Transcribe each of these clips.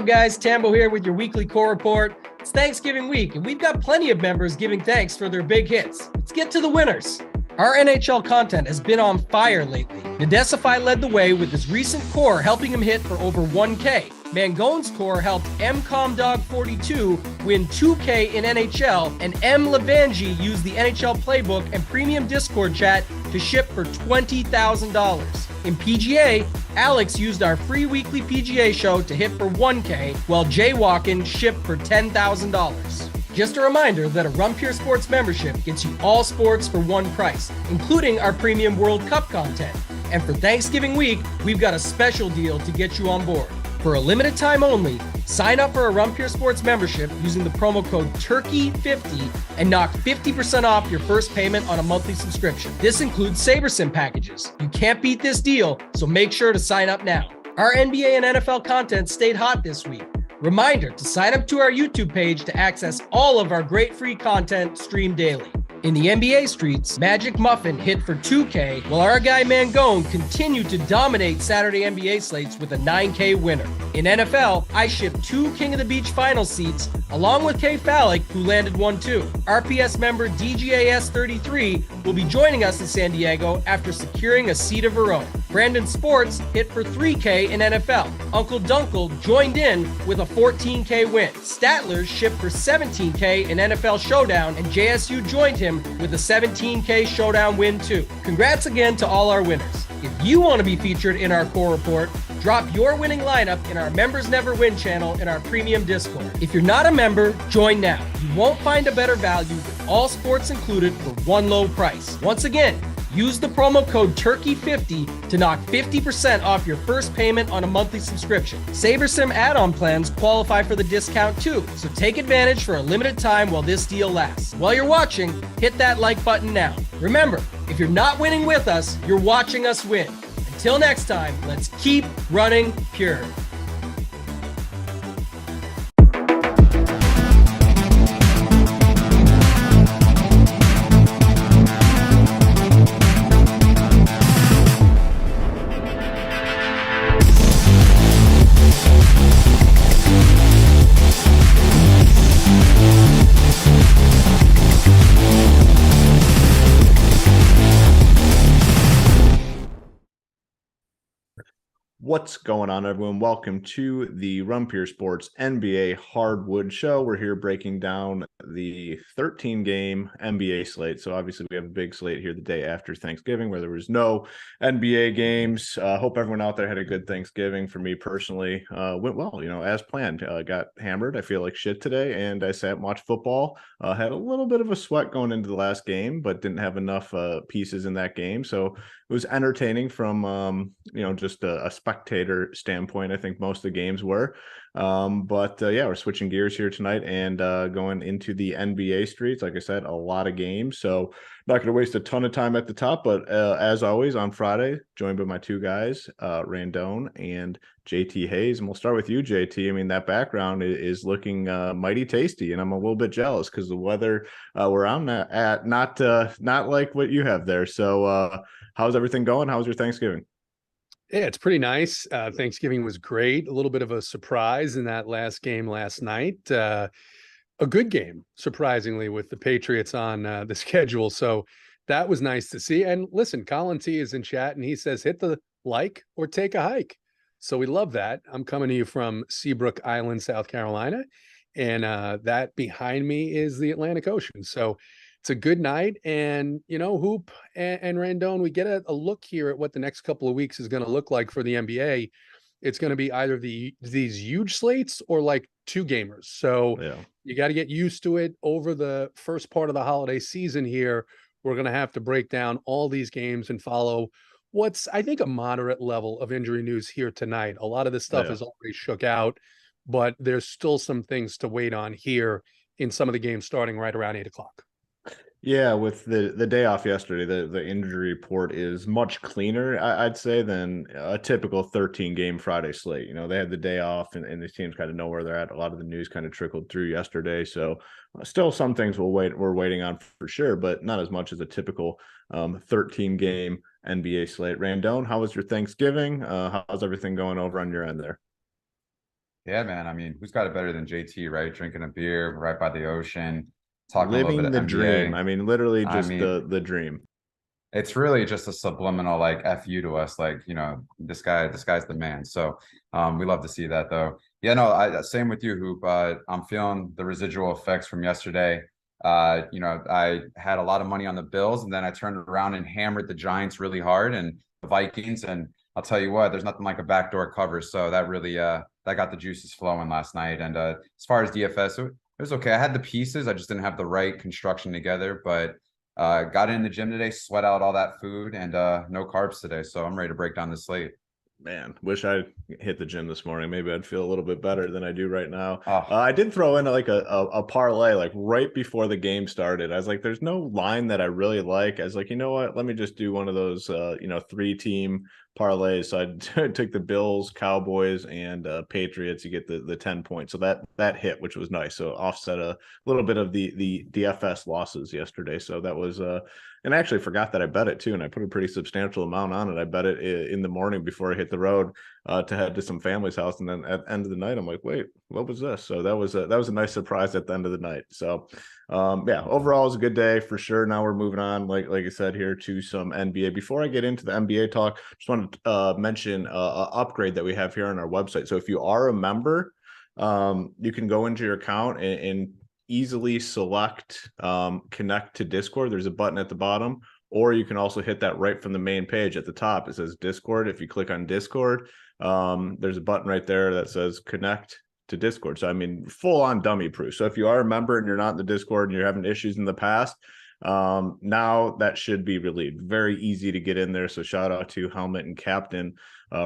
up, guys? Tambo here with your weekly core report. It's Thanksgiving week, and we've got plenty of members giving thanks for their big hits. Let's get to the winners. Our NHL content has been on fire lately. Nadesify led the way with his recent core helping him hit for over 1K. Mangone's core helped MComDog42 win 2K in NHL, and M. Levangie used the NHL playbook and premium Discord chat to ship for $20,000. In PGA, Alex used our free weekly PGA show to hit for 1K, while Jaywalkin shipped for $10,000. Just a reminder that a Rumpier Sports membership gets you all sports for one price, including our premium World Cup content. And for Thanksgiving week, we've got a special deal to get you on board. For a limited time only, sign up for a Rumpier Sports membership using the promo code TURKEY50 and knock 50% off your first payment on a monthly subscription. This includes SaberSim packages. You can't beat this deal, so make sure to sign up now. Our NBA and NFL content stayed hot this week. Reminder to sign up to our YouTube page to access all of our great free content streamed daily. In the NBA streets, Magic Muffin hit for 2K, while our guy Mangone continued to dominate Saturday NBA slates with a 9K winner. In NFL, I shipped 2 King of the Beach final seats, along with K. Fallick, who landed one too. RPS member DGAS33 will be joining us in San Diego after securing a seat of her own. Brandon Sports hit for 3K in NFL. Uncle Dunkle joined in with a 14K win. Statler shipped for 17K in NFL Showdown, and JSU joined him with a 17K Showdown win too. Congrats again to all our winners. If you want to be featured in our core report, drop your winning lineup in our Members Never Win channel in our premium Discord. If you're not a member, join now. You won't find a better value with all sports included for one low price. Once again, use the promo code TURKEY50 to knock 50% off your first payment on a monthly subscription. SaberSim add-on plans qualify for the discount too, so take advantage for a limited time while this deal lasts. While you're watching, hit that like button now. Remember, if you're not winning with us, you're watching us win. Until next time, let's keep running pure. What's going on, everyone? Welcome to the Rumpier Sports NBA Hardwood show. We're here breaking down the 13-game NBA slate. So obviously we have a big slate here the day after Thanksgiving where there was no NBA games. Hope everyone out there had a good Thanksgiving. For me personally, went well, as planned. Got hammered. I feel like shit today, and I sat and watched football. Had a little bit of a sweat going into the last game, but didn't have enough pieces in that game. So it was entertaining from, just a spectator standpoint. I think most of the games were. But we're switching gears here tonight and going into the NBA streets. Like I said, a lot of games. So not going to waste a ton of time at the top. But as always, on Friday, joined by my two guys, Randone and JT Hayes. And we'll start with you, JT. I mean, that background is looking mighty tasty, and I'm a little bit jealous because the weather where I'm at not like what you have there. So how's everything going? How's your Thanksgiving? Yeah, it's pretty nice. Thanksgiving was great. A little bit of a surprise in that last game last night. A good game, surprisingly, with the Patriots on the schedule. So that was nice to see. And listen, Colin T is in chat and he says, hit the like or take a hike. So we love that. I'm coming to you from Seabrook Island, South Carolina. And that behind me is the Atlantic Ocean. So it's a good night. And, Hoop and Randone, we get a look here at what the next couple of weeks is going to look like for the NBA. It's going to be either these huge slates or like 2 gamers. So you got to get used to it over the first part of the holiday season here. We're going to have to break down all these games and follow what's, I think, a moderate level of injury news here tonight. A lot of this stuff is already shook out, but there's still some things to wait on here in some of the games starting right around 8 o'clock. Yeah, with the day off yesterday, the injury report is much cleaner, I'd say, than a typical 13-game Friday slate. They had the day off, and the teams kind of know where they're at. A lot of the news kind of trickled through yesterday. So still some things we're waiting on for sure, but not as much as a typical 13-game NBA slate. Randone, how was your Thanksgiving? How's everything going over on your end there? Yeah, man. I mean, who's got it better than JT, right? Drinking a beer right by the ocean, talking a little bit Living of the NBA. dream. I mean, literally I just mean, the dream. it's really just a subliminal like F you to us, like, this guy's the man. So we love to see that though. Yeah, no, same with you, Hoop. I'm feeling the residual effects from yesterday. I had a lot of money on the Bills, and then I turned around and hammered the Giants really hard and the Vikings. And I'll tell you what, there's nothing like a backdoor cover. So that really that got the juices flowing last night. And as far as DFS, it was okay. I had the pieces, I just didn't have the right construction together, but got in the gym today, sweat out all that food, and no carbs today. So I'm ready to break down the slate. Man, wish I hit the gym this morning. Maybe I'd feel a little bit better than I do right now. Oh. I did throw in like a parlay like right before the game started. I was like, there's no line that I really like. I was like, you know what? Let me just do one of those 3-team parlays. So I took the Bills, Cowboys, and Patriots. You get the 10 points. So that hit, which was nice. So offset a little bit of the DFS losses yesterday. So that was and I actually forgot that I bet it too, and I put a pretty substantial amount on it. I bet it in the morning before I hit the road to head to some family's house, and then at the end of the night, I'm like, wait, what was this? So that was a nice surprise at the end of the night. So yeah, overall, it was a good day for sure. Now we're moving on, like I said here, to some NBA. Before I get into the NBA talk, just want to mention an upgrade that we have here on our website. So if you are a member, you can go into your account and easily select connect to Discord. There's a button at the bottom, or you can also hit that right from the main page at the top. It says Discord. If you click on Discord, there's a button right there that says connect to Discord. So I mean, full on dummy proof. So if you are a member and you're not in the Discord and you're having issues in the past, now that should be relieved. Very easy to get in there. So shout out to Helmet and Captain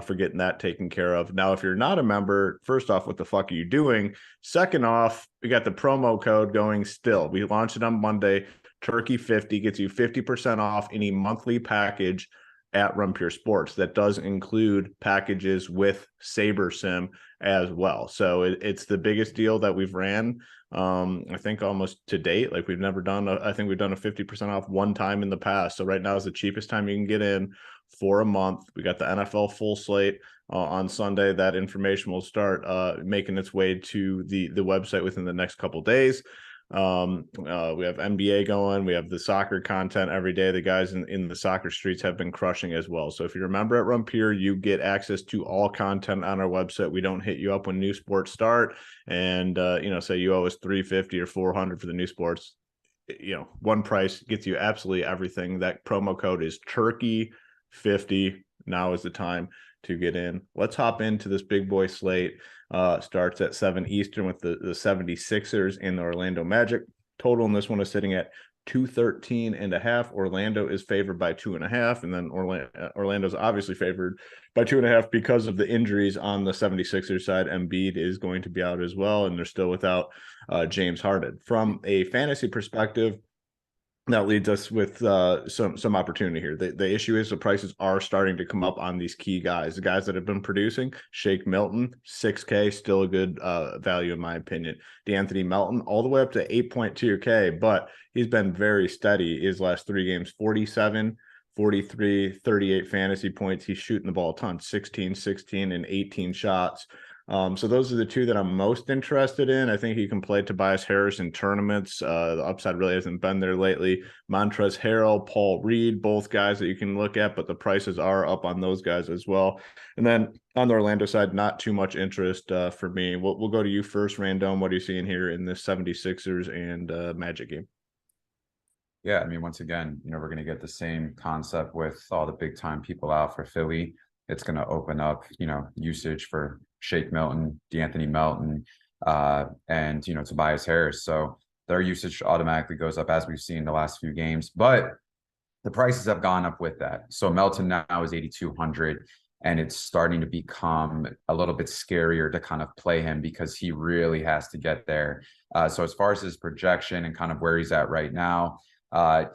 for getting that taken care of. Now, if you're not a member, first off, what the fuck are you doing? Second off, we got the promo code going still. We launched it on Monday. Turkey50 gets you 50% off any monthly package at Run Pure Sports. That does include packages with Saber Sim as well. So it's the biggest deal that we've ran, I think almost to date. Like we've never done, I think we've done a 50% off one time in the past. So right now is the cheapest time you can get in for a month. We got the NFL full slate on Sunday. That information will start making its way to the website within the next couple days. We have NBA going. We have the soccer content every day. The guys in the soccer streets have been crushing as well. So if you're a member at Run Pure, you get access to all content on our website. We don't hit you up when new sports start and say you owe us $350 or $400 for the new sports. One price gets you absolutely everything. That promo code is Turkey50. Now is the time to get in. Let's hop into this big boy slate. Starts at 7 Eastern with the 76ers and the Orlando Magic. Total in this one is sitting at 213.5. Orlando is favored by 2.5, and then Orlando's obviously favored by 2.5 because of the injuries on the 76ers side. Embiid is going to be out as well, and they're still without James Harden. From a fantasy perspective, that leads us with some opportunity here. The issue is the prices are starting to come up on these key guys. The guys that have been producing, Shake Milton, 6K, still a good value in my opinion. DeAnthony Melton, all the way up to 8.2K, but he's been very steady his last 3 games, 47, 43, 38 fantasy points. He's shooting the ball a ton, 16, and 18 shots. So those are the two that I'm most interested in. I think he can play Tobias Harris in tournaments. The upside really hasn't been there lately. Montrezl Harrell, Paul Reed, both guys that you can look at, but the prices are up on those guys as well. And then on the Orlando side, not too much interest for me. We'll go to you first, Random. What are you seeing here in this 76ers and Magic game? Yeah, I mean, once again, we're going to get the same concept with all the big time people out for Philly. It's going to open up, usage for Shake Milton, DeAnthony Melton, and Tobias Harris. So their usage automatically goes up as we've seen the last few games. But the prices have gone up with that. So Melton now is 8,200, and it's starting to become a little bit scarier to kind of play him because he really has to get there. So as far as his projection and kind of where he's at right now,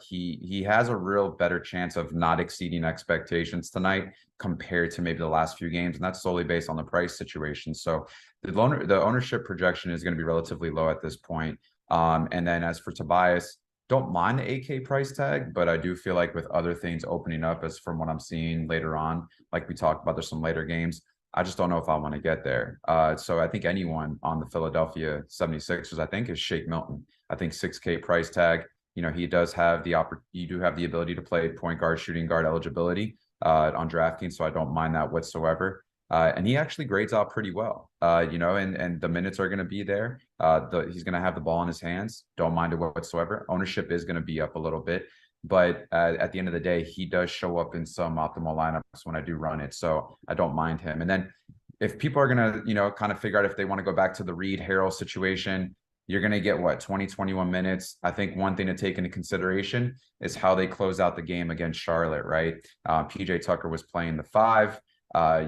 he has a real better chance of not exceeding expectations tonight compared to maybe the last few games, and that's solely based on the price situation. So the ownership projection is going to be relatively low at this point. And then as for Tobias, don't mind the 8K price tag, but I do feel like with other things opening up, as from what I'm seeing later on, like we talked about, there's some later games, I just don't know if I want to get there. So I think anyone on the Philadelphia 76ers, I think, is Shake Milton. I think 6K price tag. He does have you do have the ability to play point guard, shooting guard eligibility on DraftKings, so I don't mind that whatsoever. And he actually grades out pretty well, and the minutes are going to be there. He's going to have the ball in his hands. Don't mind it whatsoever. Ownership is going to be up a little bit, but at the end of the day, he does show up in some optimal lineups when I do run it. So I don't mind him. And then if people are going to, kind of figure out if they want to go back to the Reed Harrell situation, you're going to get 20, 21 minutes. I think one thing to take into consideration is how they close out the game against Charlotte, right? PJ Tucker was playing the 5.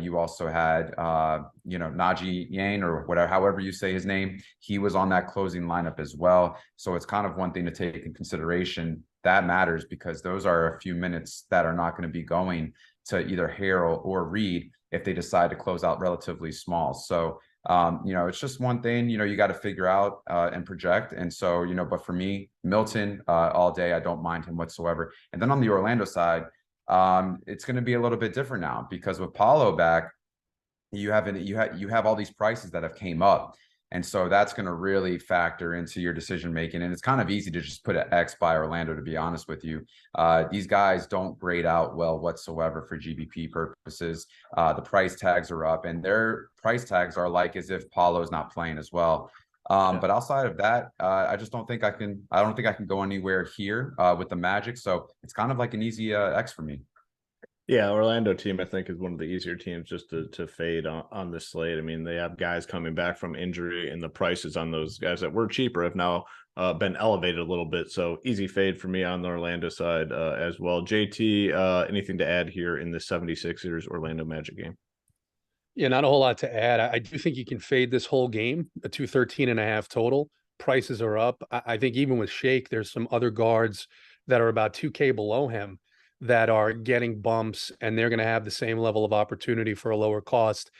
You also had, Najee Yang or whatever, however you say his name. He was on that closing lineup as well. So it's kind of one thing to take in consideration. That matters because those are a few minutes that are not going to be going to either Harrell or Reed if they decide to close out relatively small. So, it's just one thing, you got to figure out and project. And so, but for me, Milton all day, I don't mind him whatsoever. And then on the Orlando side, it's going to be a little bit different now because with Paulo back, you have all these prices that have came up. And so that's going to really factor into your decision making. And it's kind of easy to just put an X by Orlando, to be honest with you. These guys don't grade out well whatsoever for GPP purposes. The price tags are up, and their price tags are like as if Paulo's not playing as well. But outside of that, I just don't think I can go anywhere here with the Magic. So it's kind of like an easy X for me. Yeah, Orlando team, I think, is one of the easier teams just to fade on this slate. I mean, they have guys coming back from injury, and the prices on those guys that were cheaper have now been elevated a little bit. So easy fade for me on the Orlando side as well. JT, anything to add here in the 76ers Orlando Magic game? Yeah, not a whole lot to add. I do think you can fade this whole game, a 213.5 total. Prices are up. I think even with Shake, there's some other guards that are about 2K below him that are getting bumps, and they're going to have the same level of opportunity for a lower cost.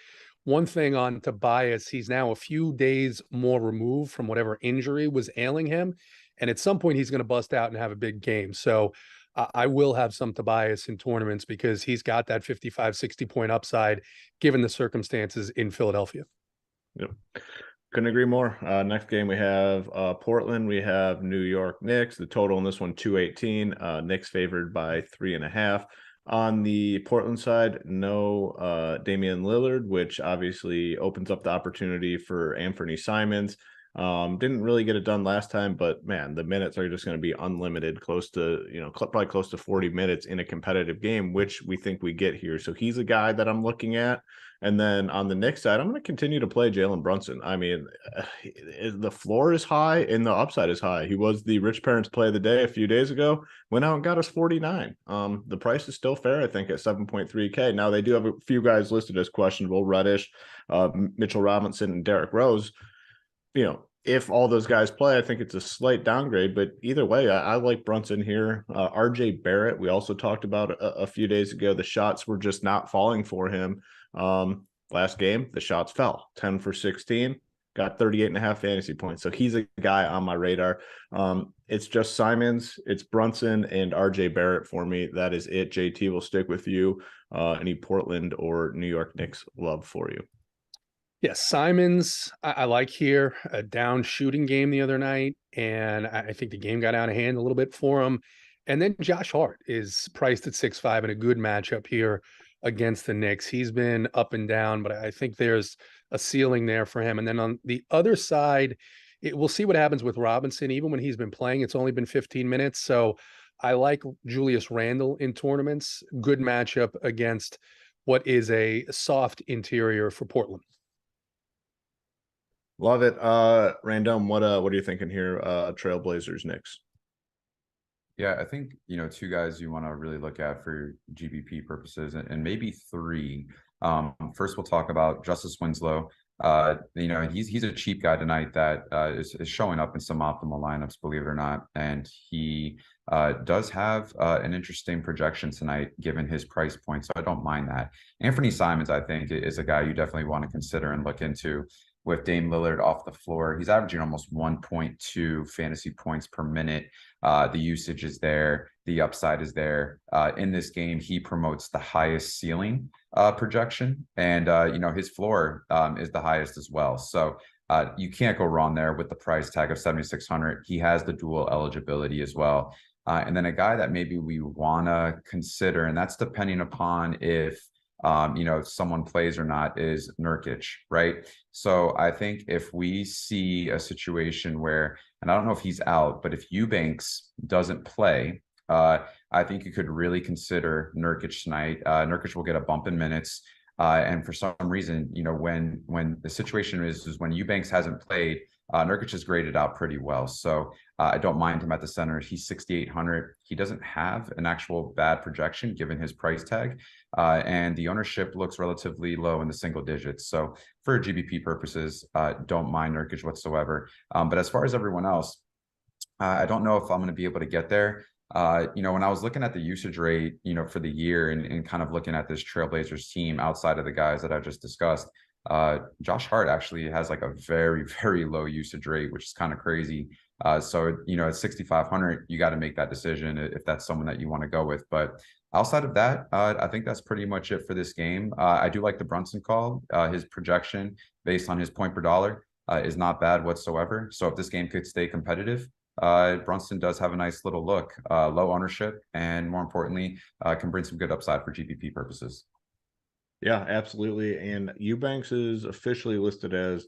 One thing on Tobias, he's now a few days more removed from whatever injury was ailing him. And at some point, he's going to bust out and have a big game. So I will have some Tobias in tournaments because he's got that 55, 60 point upside given the circumstances in Philadelphia. Yep. Couldn't agree more. Next game we have Portland. We have New York Knicks. The total in this one, 218. Knicks favored by 3.5. On the Portland side, no Damian Lillard, which obviously opens up the opportunity for Anthony Simons. Didn't really get it done last time, but man, the minutes are just going to be unlimited, close to, probably close to 40 minutes in a competitive game, which we think we get here. So he's a guy that I'm looking at. And then on the Knicks side, I'm going to continue to play Jalen Brunson. I mean, the floor is high and the upside is high. He was the rich parents play of the day a few days ago, went out and got us 49. The price is still fair, I think, at 7.3K. Now they do have a few guys listed as questionable: Reddish, Mitchell Robinson, and Derrick Rose. If all those guys play, I think it's a slight downgrade, but either way, I like Brunson here. RJ Barrett, we also talked about a few days ago. The shots were just not falling for him. Last game, the shots fell 10 for 16, got 38.5 fantasy points. So he's a guy on my radar. It's just Simons, it's Brunson, and RJ Barrett for me. That is it. JT will stick with you. Any Portland or New York Knicks love for you? Yes, Simons, I like here. A down shooting game the other night, and I think the game got out of hand a little bit for him. And then Josh Hart is priced at 6.5 in a good matchup here against the Knicks. He's been up and down, but I think there's a ceiling there for him. And then on the other side, we'll see what happens with Robinson. Even when he's been playing, it's only been 15 minutes. So I like Julius Randle in tournaments. Good matchup against what is a soft interior for Portland. Love it. Random, what are you thinking here? Trailblazers, Knicks. Yeah, I think, two guys you want to really look at for GPP purposes, and maybe three. First, we'll talk about Justice Winslow. He's a cheap guy tonight that is showing up in some optimal lineups, believe it or not. And he does have an interesting projection tonight, given his price point. So I don't mind that. Anthony Simons, I think, is a guy you definitely want to consider and look into. with Dame Lillard off the floor. He's averaging almost 1.2 fantasy points per minute. The usage is there. The upside is there. In this game, he promotes the highest ceiling projection, and his floor is the highest as well. So you can't go wrong there with the price tag of 7,600. He has the dual eligibility as well. And then a guy that maybe we want to consider, and that's depending upon if someone plays or not, is Nurkic, right? So I think if we see a situation where, and I don't know if he's out, but if Eubanks doesn't play, I think you could really consider Nurkic tonight. Nurkic will get a bump in minutes. And for some reason, when the situation is when Eubanks hasn't played, Nurkic is graded out pretty well. So I don't mind him at the center. He's 6,800. He doesn't have an actual bad projection given his price tag. And the ownership looks relatively low in the single digits. So for GBP purposes, don't mind Nurkic whatsoever. But as far as everyone else, I don't know if I'm going to be able to get there. When I was looking at the usage rate, for the year and kind of looking at this Trailblazers team outside of the guys that I just discussed, Josh Hart actually has like a very, very low usage rate, which is kind of crazy. So at 6,500, you got to make that decision if that's someone that you want to go with. But outside of that, I think that's pretty much it for this game. I do like the Brunson call. His projection based on his point per dollar is not bad whatsoever. So if this game could stay competitive, Brunson does have a nice little look, low ownership, and more importantly, can bring some good upside for GPP purposes. Yeah, absolutely. And Eubanks is officially listed as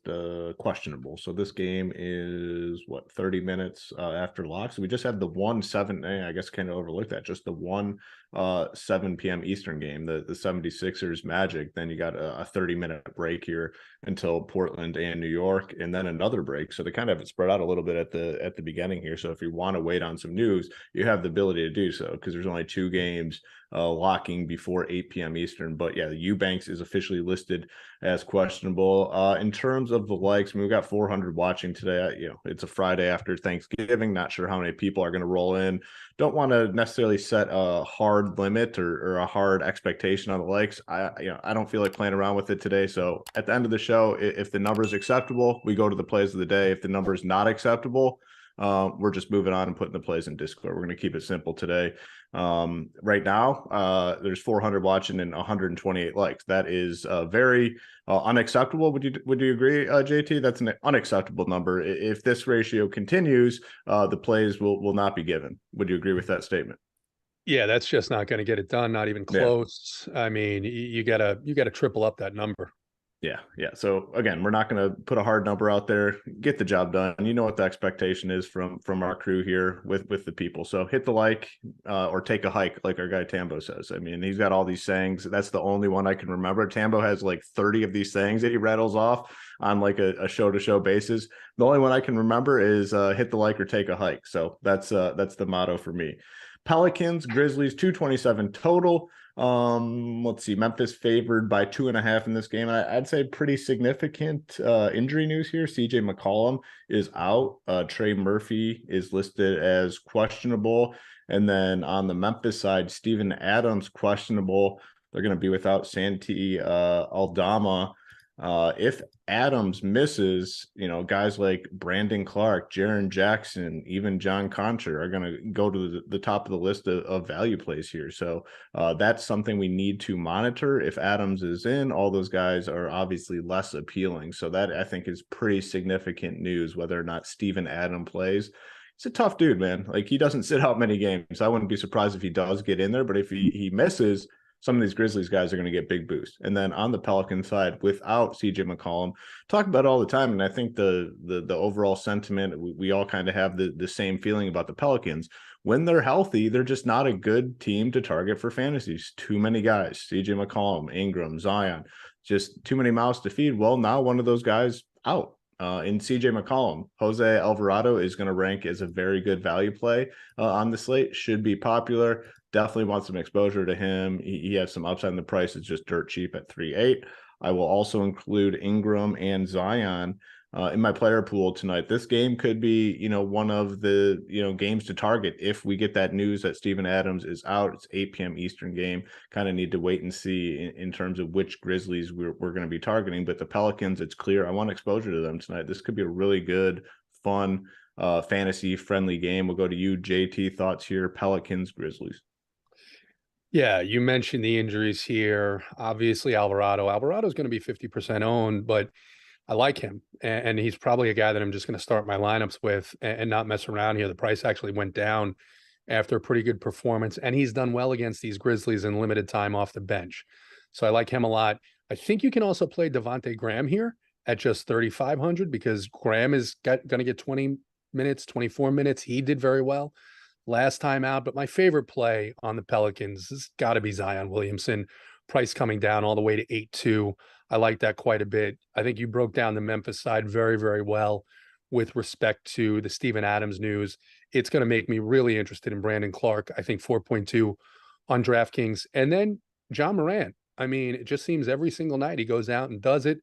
questionable. So this game is 30 minutes after lock. So we just had the 1-7. I guess kind of overlooked that. Just the 7 p.m. Eastern game, the 76ers Magic. Then you got a 30-minute break here until Portland and New York, and then another break. So they kind of have it spread out a little bit at the beginning here. So if you want to wait on some news, you have the ability to do so because there's only 2 games locking before 8 p.m. Eastern. But yeah, the Eubanks is officially listed as questionable. In terms of the likes, I mean, we've got 400 watching today. It's a Friday after Thanksgiving. Not sure how many people are going to roll in. Don't want to necessarily set a hard limit or a hard expectation on the likes. I don't feel like playing around with it today. So at the end of the show, if the number is acceptable, we go to the plays of the day. If the number is not acceptable, we're just moving on and putting the plays in Discord. We're going to keep it simple today. Right now, there's 400 watching and 128 likes. That is very unacceptable. Would you agree, JT? That's an unacceptable number. If this ratio continues, the plays will not be given. Would you agree with that statement? Yeah, that's just not going to get it done. Not even close. Yeah. I mean, you gotta triple up that number. Yeah. So again, we're not going to put a hard number out there. Get the job done. You know what the expectation is from our crew here with the people. So hit the like or take a hike, like our guy Tambo says. I mean, he's got all these sayings. That's the only one I can remember. Tambo has like 30 of these sayings that he rattles off on like a show-to-show basis. The only one I can remember is hit the like or take a hike. So that's the motto for me. Pelicans, Grizzlies, 227 total. Let's see, Memphis favored by 2.5 in this game. I'd say pretty significant injury news here. CJ McCollum is out. Trey Murphy is listed as questionable. And then on the Memphis side, Steven Adams questionable. They're going to be without Santi Aldama. If Adams misses, guys like Brandon Clark, Jaren Jackson, even John Concher are going to go to the top of the list of value plays here. So that's something we need to monitor. If Adams is in, all those guys are obviously less appealing. So that I think is pretty significant news, whether or not Steven Adams plays. He's a tough dude, man. Like he doesn't sit out many games. I wouldn't be surprised if he does get in there, but if he misses, some of these Grizzlies guys are going to get big boosts. And then on the Pelican side, without CJ McCollum, talk about it all the time. And I think the overall sentiment, we all kind of have the same feeling about the Pelicans. When they're healthy, they're just not a good team to target for fantasies. Too many guys, CJ McCollum, Ingram, Zion, just too many mouths to feed. Well, now one of those guys out. In CJ McCollum, Jose Alvarado is going to rank as a very good value play on the slate. Should be popular. Definitely want some exposure to him. He has some upside in the price. It's just dirt cheap at 3.8. I will also include Ingram and Zion in my player pool tonight. This game could be, one of the, games to target if we get that news that Steven Adams is out. It's 8 p.m. Eastern game. Kind of need to wait and see in terms of which Grizzlies we're going to be targeting. But the Pelicans, it's clear I want exposure to them tonight. This could be a really good, fun, fantasy-friendly game. We'll go to you, JT. Thoughts here, Pelicans, Grizzlies. Yeah, you mentioned the injuries here. Obviously, Alvarado's going to be 50% owned, but I like him. And he's probably a guy that I'm just going to start my lineups with and not mess around here. The price actually went down after a pretty good performance, and he's done well against these Grizzlies in limited time off the bench. So I like him a lot. I think you can also play Devontae Graham here at just 3,500 because Graham is going to get 20 minutes, 24 minutes. He did very well last time out, but my favorite play on the Pelicans has got to be Zion Williamson. Price coming down all the way to 8.2. I like that quite a bit. I think you broke down the Memphis side very, very well with respect to the Steven Adams news. It's going to make me really interested in Brandon Clark. I think 4.2 on DraftKings. And then John Morant. I mean, it just seems every single night he goes out and does it.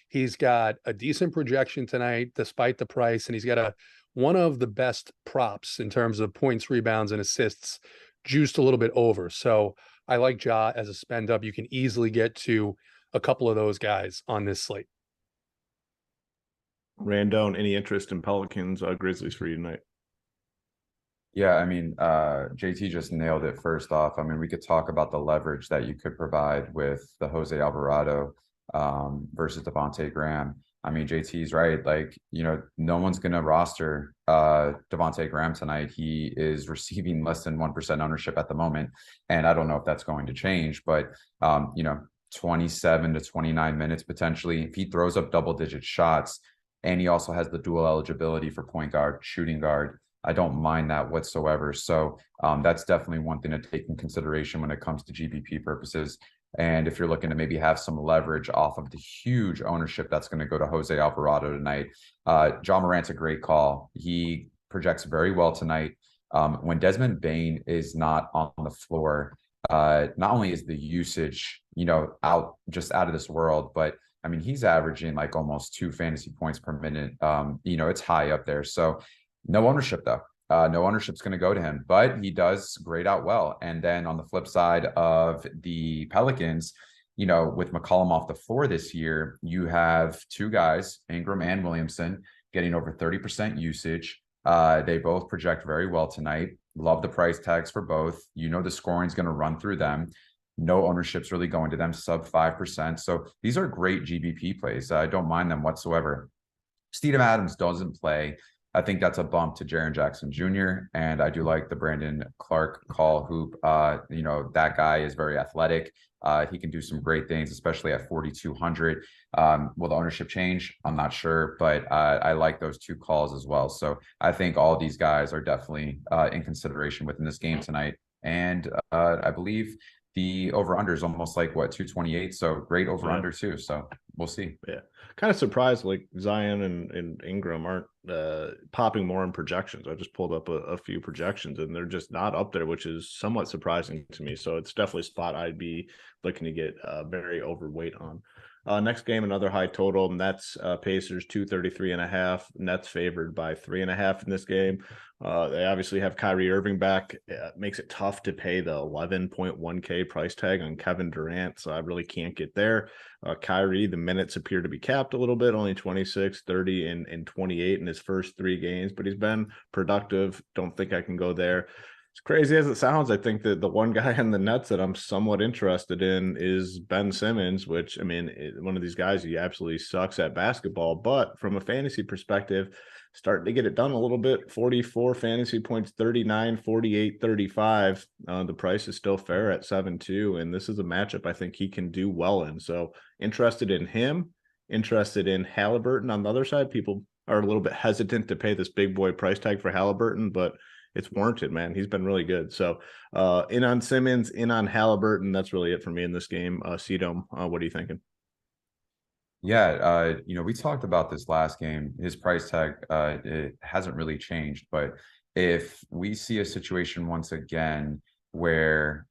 He's got a decent projection tonight, despite the price, and he's got one of the best props in terms of points, rebounds, and assists, juiced a little bit over. So I like Ja as a spend up. You can easily get to a couple of those guys on this slate. Randone, any interest in Pelicans, Grizzlies for you tonight? Yeah, I mean, JT just nailed it first off. I mean, we could talk about the leverage that you could provide with the Jose Alvarado versus Devontae Graham. I mean, JT's right. Like, no one's going to roster Devontae Graham tonight. He is receiving less than 1% ownership at the moment. And I don't know if that's going to change, but, 27 to 29 minutes potentially. If he throws up double-digit shots and he also has the dual eligibility for point guard, shooting guard, I don't mind that whatsoever. So that's definitely one thing to take in consideration when it comes to GPP purposes. And if you're looking to maybe have some leverage off of the huge ownership that's going to go to Jose Alvarado tonight, John Morant's a great call. He projects very well tonight. When Desmond Bane is not on the floor, not only is the usage, out of this world, but I mean, he's averaging like almost 2 fantasy points per minute. It's high up there. So no ownership though. No ownership's going to go to him, but he does grade out well. And then on the flip side of the Pelicans, with McCollum off the floor this year, you have 2 guys, Ingram and Williamson, getting over 30% usage. They both project very well tonight. Love the price tags for both. The scoring's going to run through them. No ownership's really going to them, sub 5%. So these are great GBP plays. I don't mind them whatsoever. Steven Adams doesn't play. I think that's a bump to Jaren Jackson Jr. And I do like the Brandon Clark call hoop. That guy is very athletic. He can do some great things, especially at 4,200. Will the ownership change? I'm not sure, but I like those 2 calls as well. So I think all these guys are definitely in consideration within this game tonight. And I believe the over-under is almost like 228. So great over-under too. So we'll see. Yeah. Kind of surprised like Zion and Ingram aren't popping more in projections. I just pulled up a few projections and they're just not up there, which is somewhat surprising to me. So it's definitely a spot I'd be looking to get very overweight on. Next game, another high total. Nets, Pacers 233.5. Nets favored by 3.5 in this game. They obviously have Kyrie Irving back. Makes it tough to pay the 11.1K price tag on Kevin Durant, so I really can't get there. Kyrie, the minutes appear to be capped a little bit, only 26, 30, and 28 in his first 3 games, but he's been productive. Don't think I can go there. As crazy as it sounds, I think that the one guy in the Nets that I'm somewhat interested in is Ben Simmons, which, I mean, one of these guys, he absolutely sucks at basketball, but from a fantasy perspective, starting to get it done a little bit. 44 fantasy points, 39, 48, 35. The price is still fair at 7.2, and this is a matchup I think he can do well in. So interested in him, interested in Halliburton. On the other side, people are a little bit hesitant to pay this big boy price tag for Halliburton, but it's warranted, man. He's been really good. So in on Simmons, in on Halliburton. That's really it for me in this game. Cedome, what are you thinking? Yeah, we talked about this last game. His price tag, it hasn't really changed. But if we see a situation once again where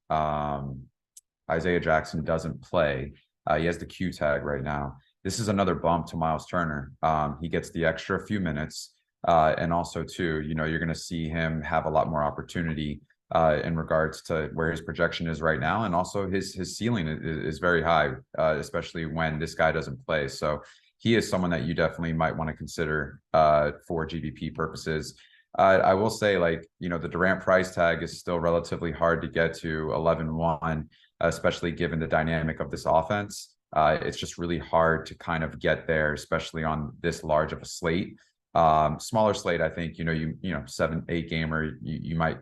Isaiah Jackson doesn't play, he has the Q tag right now. this is another bump to Miles Turner. He gets the extra few minutes. And also too, you're going to see him have a lot more opportunity in regards to where his projection is right now. And also his ceiling is very high, especially when this guy doesn't play. So he is someone that you definitely might want to consider for GPP purposes. I will say, like, the Durant price tag is still relatively hard to get to 11-1, especially given the dynamic of this offense. It's just really hard to kind of get there, especially on this large of a slate. Smaller slate, I think, 7-8 gamer, you might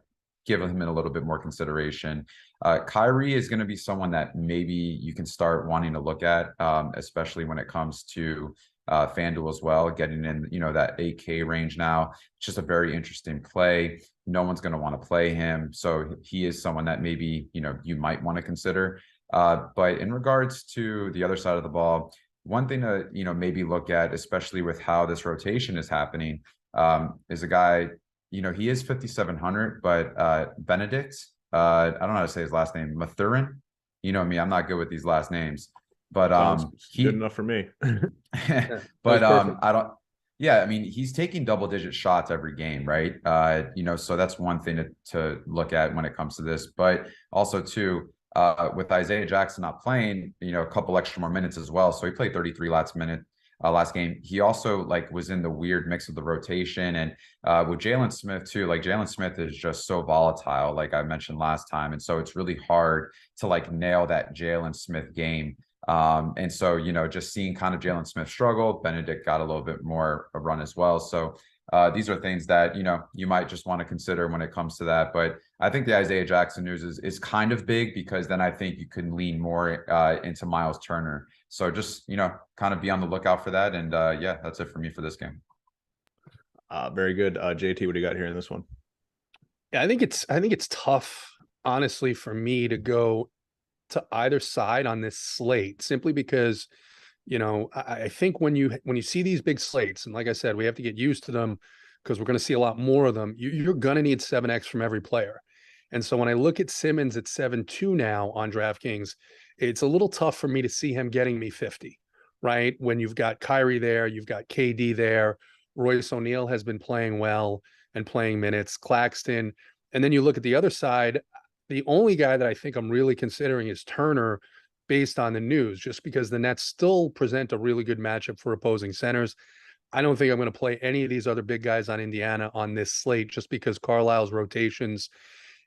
give him a little bit more consideration. Kyrie is going to be someone that maybe you can start wanting to look at, especially when it comes to FanDuel as well, getting in, that 8K range now. It's just a very interesting play. No one's going to want to play him. So he is someone that maybe, you might want to consider. But in regards to the other side of the ball, one thing to, maybe look at, especially with how this rotation is happening, is a guy, he is 5,700, but Benedict, I don't know how to say his last name, Mathurin. You know me, I'm not good with these last names, but good enough for me. But I mean, he's taking double-digit shots every game, right? So that's one thing to look at when it comes to this. But also too, with Isaiah Jackson not playing, a couple extra more minutes as well. So he played 33 last game. He also was in the weird mix of the rotation, and with Jalen Smith too. Like, Jalen Smith is just so volatile, like I mentioned last time, and so it's really hard to nail that Jalen Smith game. And so just seeing kind of Jalen Smith struggle, Benedict got a little bit more a run as well. So these are things that you might just want to consider when it comes to that. But I think the Isaiah Jackson news is kind of big, because then I think you can lean more into Miles Turner. So just kind of be on the lookout for that. And yeah, that's it for me for this game. Very good. JT, what do you got here in this one? Yeah, I think it's tough, honestly, for me to go to either side on this slate, simply because I think when you see these big slates, and like I said, we have to get used to them because we're going to see a lot more of them. You're going to need 7x from every player. And so when I look at Simmons at 7.2 now on DraftKings, it's a little tough for me to see him getting me 50, right? When you've got Kyrie there, you've got KD there, Royce O'Neal has been playing well and playing minutes, Claxton. And then you look at the other side, the only guy that I think I'm really considering is Turner, based on the news, just because the Nets still present a really good matchup for opposing centers. I don't think I'm going to play any of these other big guys on Indiana on this slate, just because Carlisle's rotations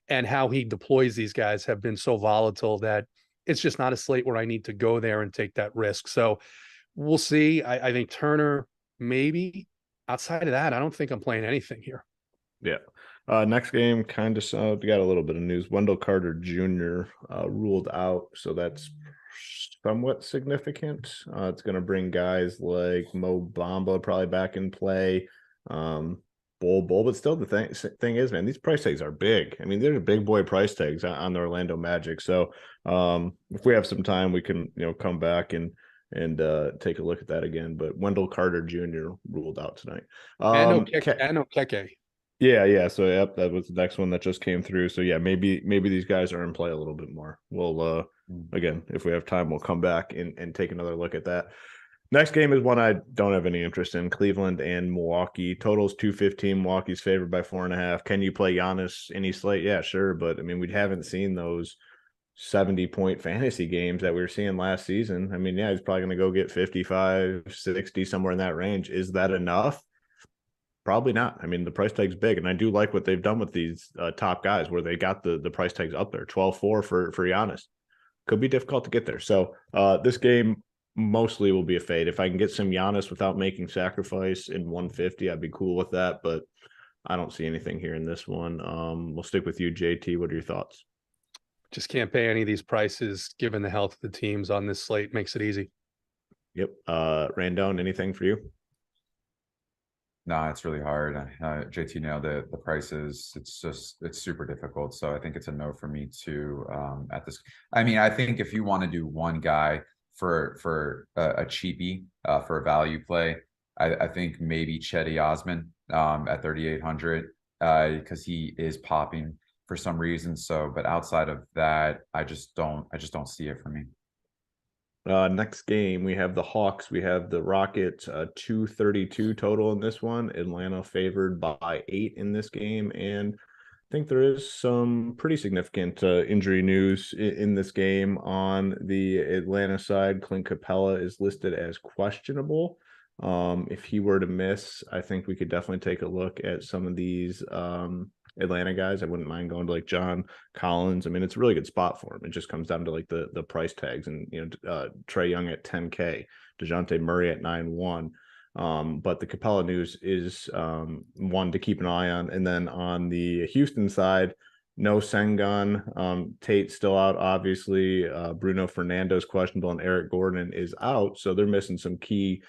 and how he deploys these guys have been so volatile that it's just not a slate where I need to go there and take that risk. So we'll see. I think Turner, maybe. Outside of that, I don't think I'm playing anything here. Yeah. Next game, kind of, we got a little bit of news. Wendell Carter Jr. Ruled out, so that's somewhat significant. It's going to bring guys like Mo Bamba probably back in play. Bull, but still, the thing is, man, these price tags are big. I mean, they're big boy price tags on the Orlando Magic. So if we have some time, we can come back and take a look at that again. But Wendell Carter Jr. ruled out tonight. Keke. Yeah. So yep, that was the next one that just came through. So yeah, maybe these guys are in play a little bit more. We'll again, if we have time, we'll come back and take another look at that. Next game is one I don't have any interest in. Cleveland and Milwaukee. Totals 215. Milwaukee's favored by 4.5. Can you play Giannis any slate? Yeah, sure. But I mean, we haven't seen those 70-point fantasy games that we were seeing last season. I mean, yeah, he's probably going to go get 55, 60, somewhere in that range. Is that enough? Probably not. I mean, the price tag's big, and I do like what they've done with these top guys, where they got the price tags up there. 12-4 for Giannis. Could be difficult to get there. So this game mostly will be a fade. If I can get some Giannis without making sacrifice in 150, I'd be cool with that. But I don't see anything here in this one. We'll stick with you, JT. What are your thoughts? Just can't pay any of these prices given the health of the teams on this slate. Makes it easy. Yep. Randone, anything for you? No, it's really hard. JT nailed it. The prices, it's super difficult. So I think it's a no for me too. At this, I mean, I think if you want to do one guy for a cheapie, for a value play, I think maybe Cedi Osman at 3,800 because he is popping for some reason. So, but outside of that, I just don't see it for me. Next game, we have the Hawks. We have the Rockets, 232 total in this one. Atlanta favored by 8 in this game. And I think there is some pretty significant injury news in this game. On the Atlanta side, Clint Capella is listed as questionable. If he were to miss, I think we could definitely take a look at some of these Atlanta guys. I wouldn't mind going to like John Collins. I mean, it's a really good spot for him. It just comes down to like the price tags, and Trae Young at 10K, DeJounte Murray at 9-1. But the Capella news is one to keep an eye on. And then on the Houston side, no Sengun. Tate's still out, obviously. Bruno Fernando's questionable, and Eric Gordon is out. So they're missing some key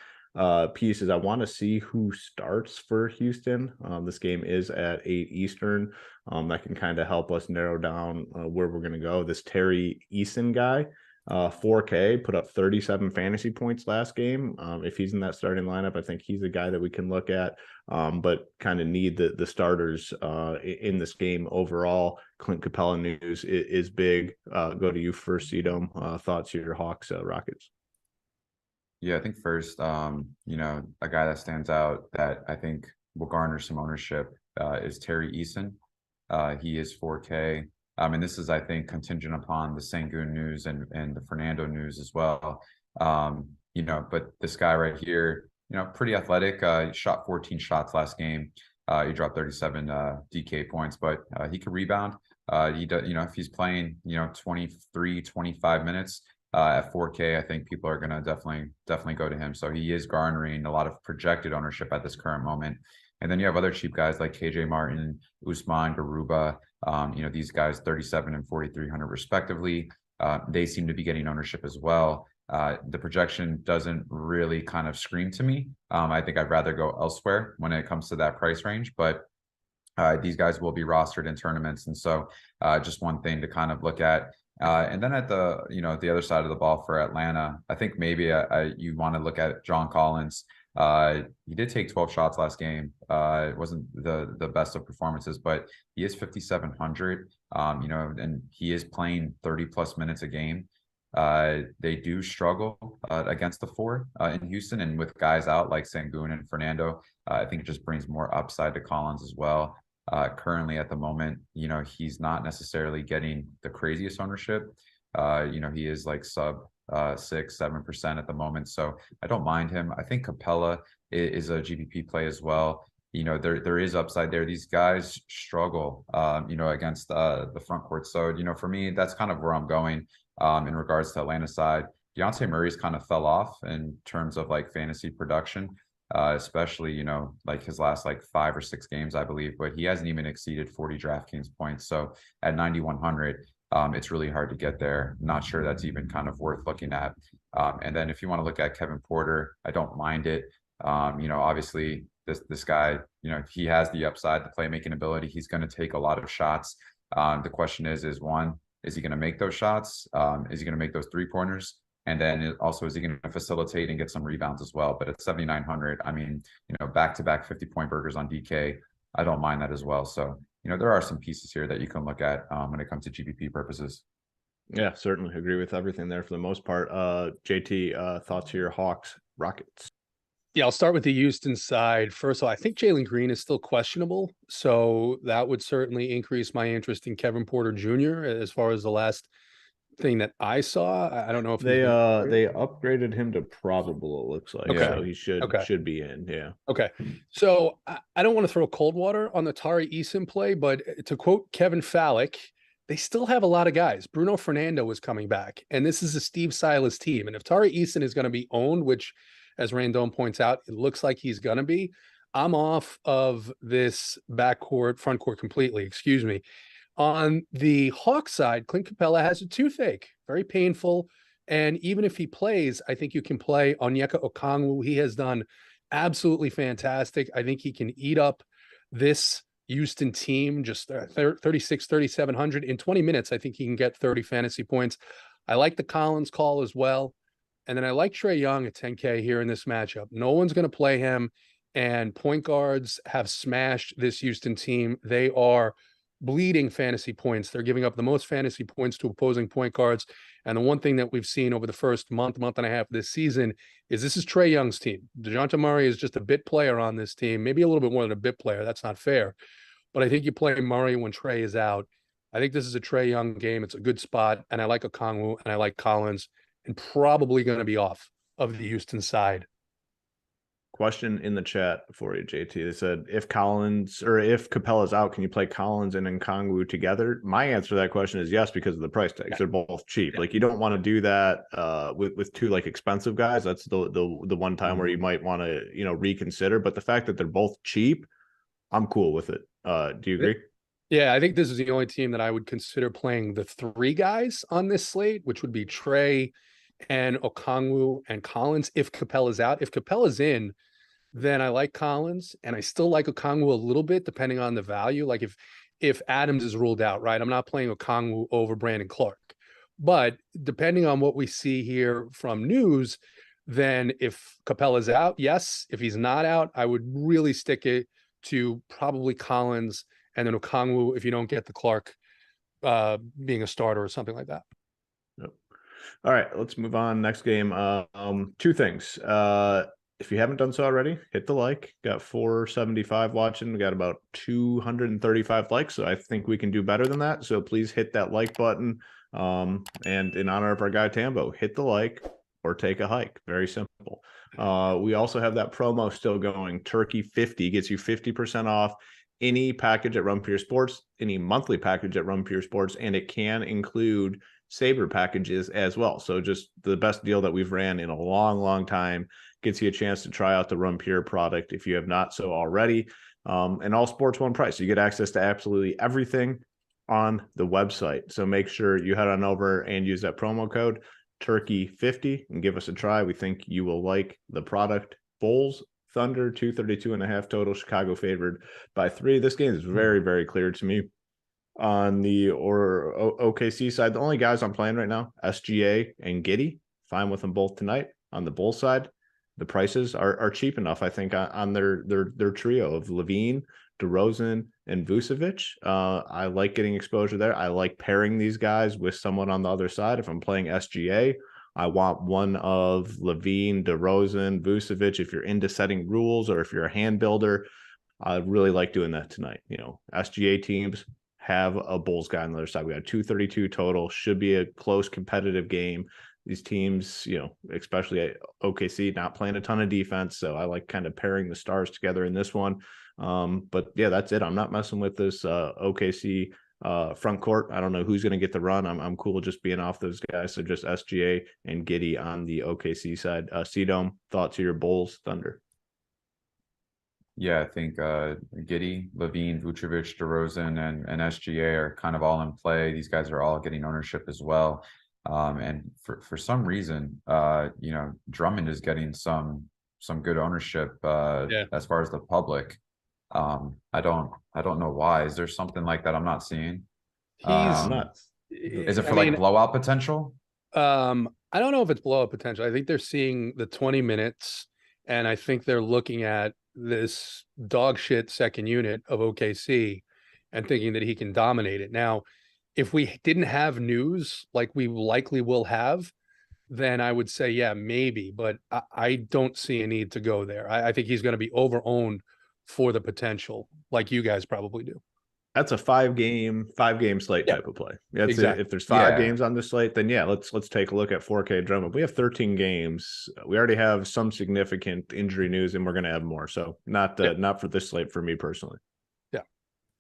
pieces. I want to see who starts for Houston. This game is at 8 Eastern. That can kind of help us narrow down where we're going to go. This Terry Eason guy, 4K, put up 37 fantasy points last game. If he's in that starting lineup, I think he's a guy that we can look at, but kind of need the starters in this game overall. Clint Capella news is big. Go to you first, Edom. Thoughts here, Hawks, Rockets. Yeah, I think first, a guy that stands out that I think will garner some ownership is Terry Eason. He is 4K. And this is, I think, contingent upon the Sengun news and the Fernando news as well. But this guy right here, pretty athletic. He shot 14 shots last game. He dropped 37 DK points, but he can rebound. He does, if he's playing, 23, 25 minutes, at 4K, I think people are going to definitely go to him. So he is garnering a lot of projected ownership at this current moment. And then you have other cheap guys like KJ Martin, Usman, Garuba. These guys 37 and 4,300 respectively. They seem to be getting ownership as well. The projection doesn't really kind of scream to me. I think I'd rather go elsewhere when it comes to that price range, but these guys will be rostered in tournaments. And so just one thing to kind of look at. And then at the other side of the ball for Atlanta, I think maybe you want to look at John Collins. He did take 12 shots last game. It wasn't the best of performances, but he is 5,700. And he is playing 30 plus minutes a game. They do struggle against the 4 in Houston, and with guys out like Sengun and Fernando, I think it just brings more upside to Collins as well. Currently at the moment, he's not necessarily getting the craziest ownership. He is like sub 6-7% at the moment. So I don't mind him. I think Capella is a GPP play as well. There is upside there. These guys struggle, against the front court. So, for me, that's kind of where I'm going in regards to Atlanta side. Dejounte Murray's kind of fell off in terms of like fantasy production. Especially, like his last like 5 or 6 games, I believe, but he hasn't even exceeded 40 DraftKings points. So at 9,100, it's really hard to get there. Not sure that's even kind of worth looking at. And then if you want to look at Kevin Porter, I don't mind it. Obviously this guy, he has the upside, the playmaking ability. He's going to take a lot of shots. The question is one, is he going to make those shots? Is he going to make those 3-pointers? And then also, is he going to facilitate and get some rebounds as well? But at 7,900, I mean, back-to-back 50-point burgers on DK, I don't mind that as well. So, there are some pieces here that you can look at when it comes to GPP purposes. Yeah, certainly agree with everything there for the most part. JT, thoughts here, Hawks, Rockets? Yeah, I'll start with the Houston side. First of all, I think Jalen Green is still questionable. So that would certainly increase my interest in Kevin Porter Jr. as far as the last thing that I saw. I don't know if they upgraded him to probable, it looks like. Okay. So he should be in. Yeah. Okay. So I don't want to throw cold water on the Tari Eason play, but to quote Kevin Fallick, they still have a lot of guys. Bruno Fernando is coming back, and this is a Steve Silas team. And if Tari Eason is going to be owned, which, as Randone points out, it looks like he's going to be, I'm off of this front court completely. Excuse me. On the Hawks side, Clint Capella has a toothache, very painful. And even if he plays, I think you can play Onyeka Okongwu. He has done absolutely fantastic. I think he can eat up this Houston team, just 36, 3,700 in 20 minutes. I think he can get 30 fantasy points. I like the Collins call as well. And then I like Trae Young at 10K here in this matchup. No one's going to play him. And point guards have smashed this Houston team. They are bleeding fantasy points. They're giving up the most fantasy points to opposing point guards. And the one thing that we've seen over the first month and a half of this season is this is Trae Young's team. DeJounte Murray is just a bit player on this team, maybe a little bit more than a bit player. That's not fair. But I think you play Murray when Trae is out. I think this is a Trae Young game. It's a good spot. And I like Okongwu and I like Collins, and probably going to be off of the Houston side. Question in the chat for you, JT. They said, if Capella's out, can you play Collins and Okongwu together? My answer to that question is yes, because of the price tags. They're both cheap. Like, you don't want to do that with two like expensive guys. That's the one time where you might want to, reconsider. But the fact that they're both cheap, I'm cool with it. Do you agree? Yeah, I think this is the only team that I would consider playing the three guys on this slate, which would be Trae and Okongwu and Collins if Capella's out. If Capella's in, then I like Collins, and I still like Okongwu a little bit, depending on the value. Like if Adams is ruled out, right, I'm not playing Okongwu over Brandon Clark. But depending on what we see here from news, then if Capella's out, yes. If he's not out, I would really stick it to probably Collins and then Okongwu if you don't get the Clark being a starter or something like that. Yep. All right, let's move on. Next game. Two things. If you haven't done so already, hit the like. Got 475 watching. We got about 235 likes, so I think we can do better than that. So please hit that like button. And in honor of our guy Tambo, hit the like or take a hike. Very simple. We also have that promo still going. Turkey 50 gets you 50% off any package at Run Pure Sports, any monthly package at Run Pure Sports, and it can include Saber packages as well. So just the best deal that we've ran in a long time. Gets you a chance to try out the Run Pure product if you have not so already. And all sports one price. So you get access to absolutely everything on the website. So make sure you head on over and use that promo code Turkey50 and give us a try. We think you will like the product. Bulls, Thunder, 232.5 total. Chicago favored by 3. This game is very, very clear to me. On the OKC side, the only guys I'm playing right now, SGA and Giddey. Fine with them both tonight. On the Bulls side, the prices are cheap enough, I think, on their trio of Levine, DeRozan, and Vucevic. I like getting exposure there. I like pairing these guys with someone on the other side. If I'm playing SGA, I want one of Levine, DeRozan, Vucevic. If you're into setting rules or if you're a hand builder, I really like doing that tonight. SGA teams have a Bulls guy on the other side. We got 232 total. Should be a close competitive game. These teams, especially at OKC, not playing a ton of defense. So I like kind of pairing the stars together in this one. But yeah, that's it. I'm not messing with this OKC front court. I don't know who's going to get the run. I'm cool just being off those guys. So just SGA and Giddey on the OKC side. C-Dome, thoughts of your Bulls, Thunder? Yeah, I think Giddey, Levine, Vucevic, DeRozan, and SGA are kind of all in play. These guys are all getting ownership as well. And for some reason, Drummond is getting some good ownership as far as the public. I don't know why. Is there something like that I'm not seeing? He's nuts. Is it for blowout potential? I don't know if it's blowout potential. I think they're seeing the 20 minutes, and I think they're looking at this dog shit second unit of OKC and thinking that he can dominate it. Now, if we didn't have news like we likely will have, then I would say, yeah, maybe. But I don't see a need to go there. I think he's going to be over-owned for the potential, like you guys probably do. That's a five game slate type of play. That's exactly. If there's 5 games on the slate, then yeah, let's take a look at 4K Drummond. We have 13 games. We already have some significant injury news, and we're going to have more. So not for this slate for me personally.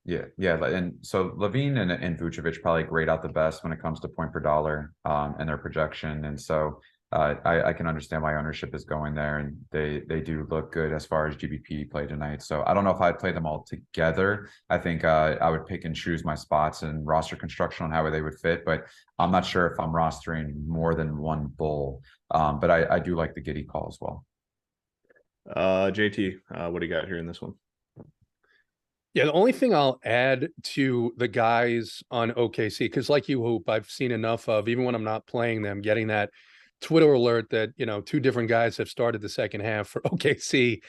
Yeah. And so Levine and Vucevic probably grade out the best when it comes to point per dollar and their projection. And so I can understand why ownership is going there, and they do look good as far as GPP play tonight. So I don't know if I'd play them all together. I think I would pick and choose my spots and roster construction on how they would fit, but I'm not sure if I'm rostering more than one Bull. But I do like the Giddey call as well. JT, what do you got here in this one? Yeah, the only thing I'll add to the guys on OKC, because like you, Hoop, I've seen enough of, even when I'm not playing them, getting that Twitter alert that, 2 different guys have started the second half for OKC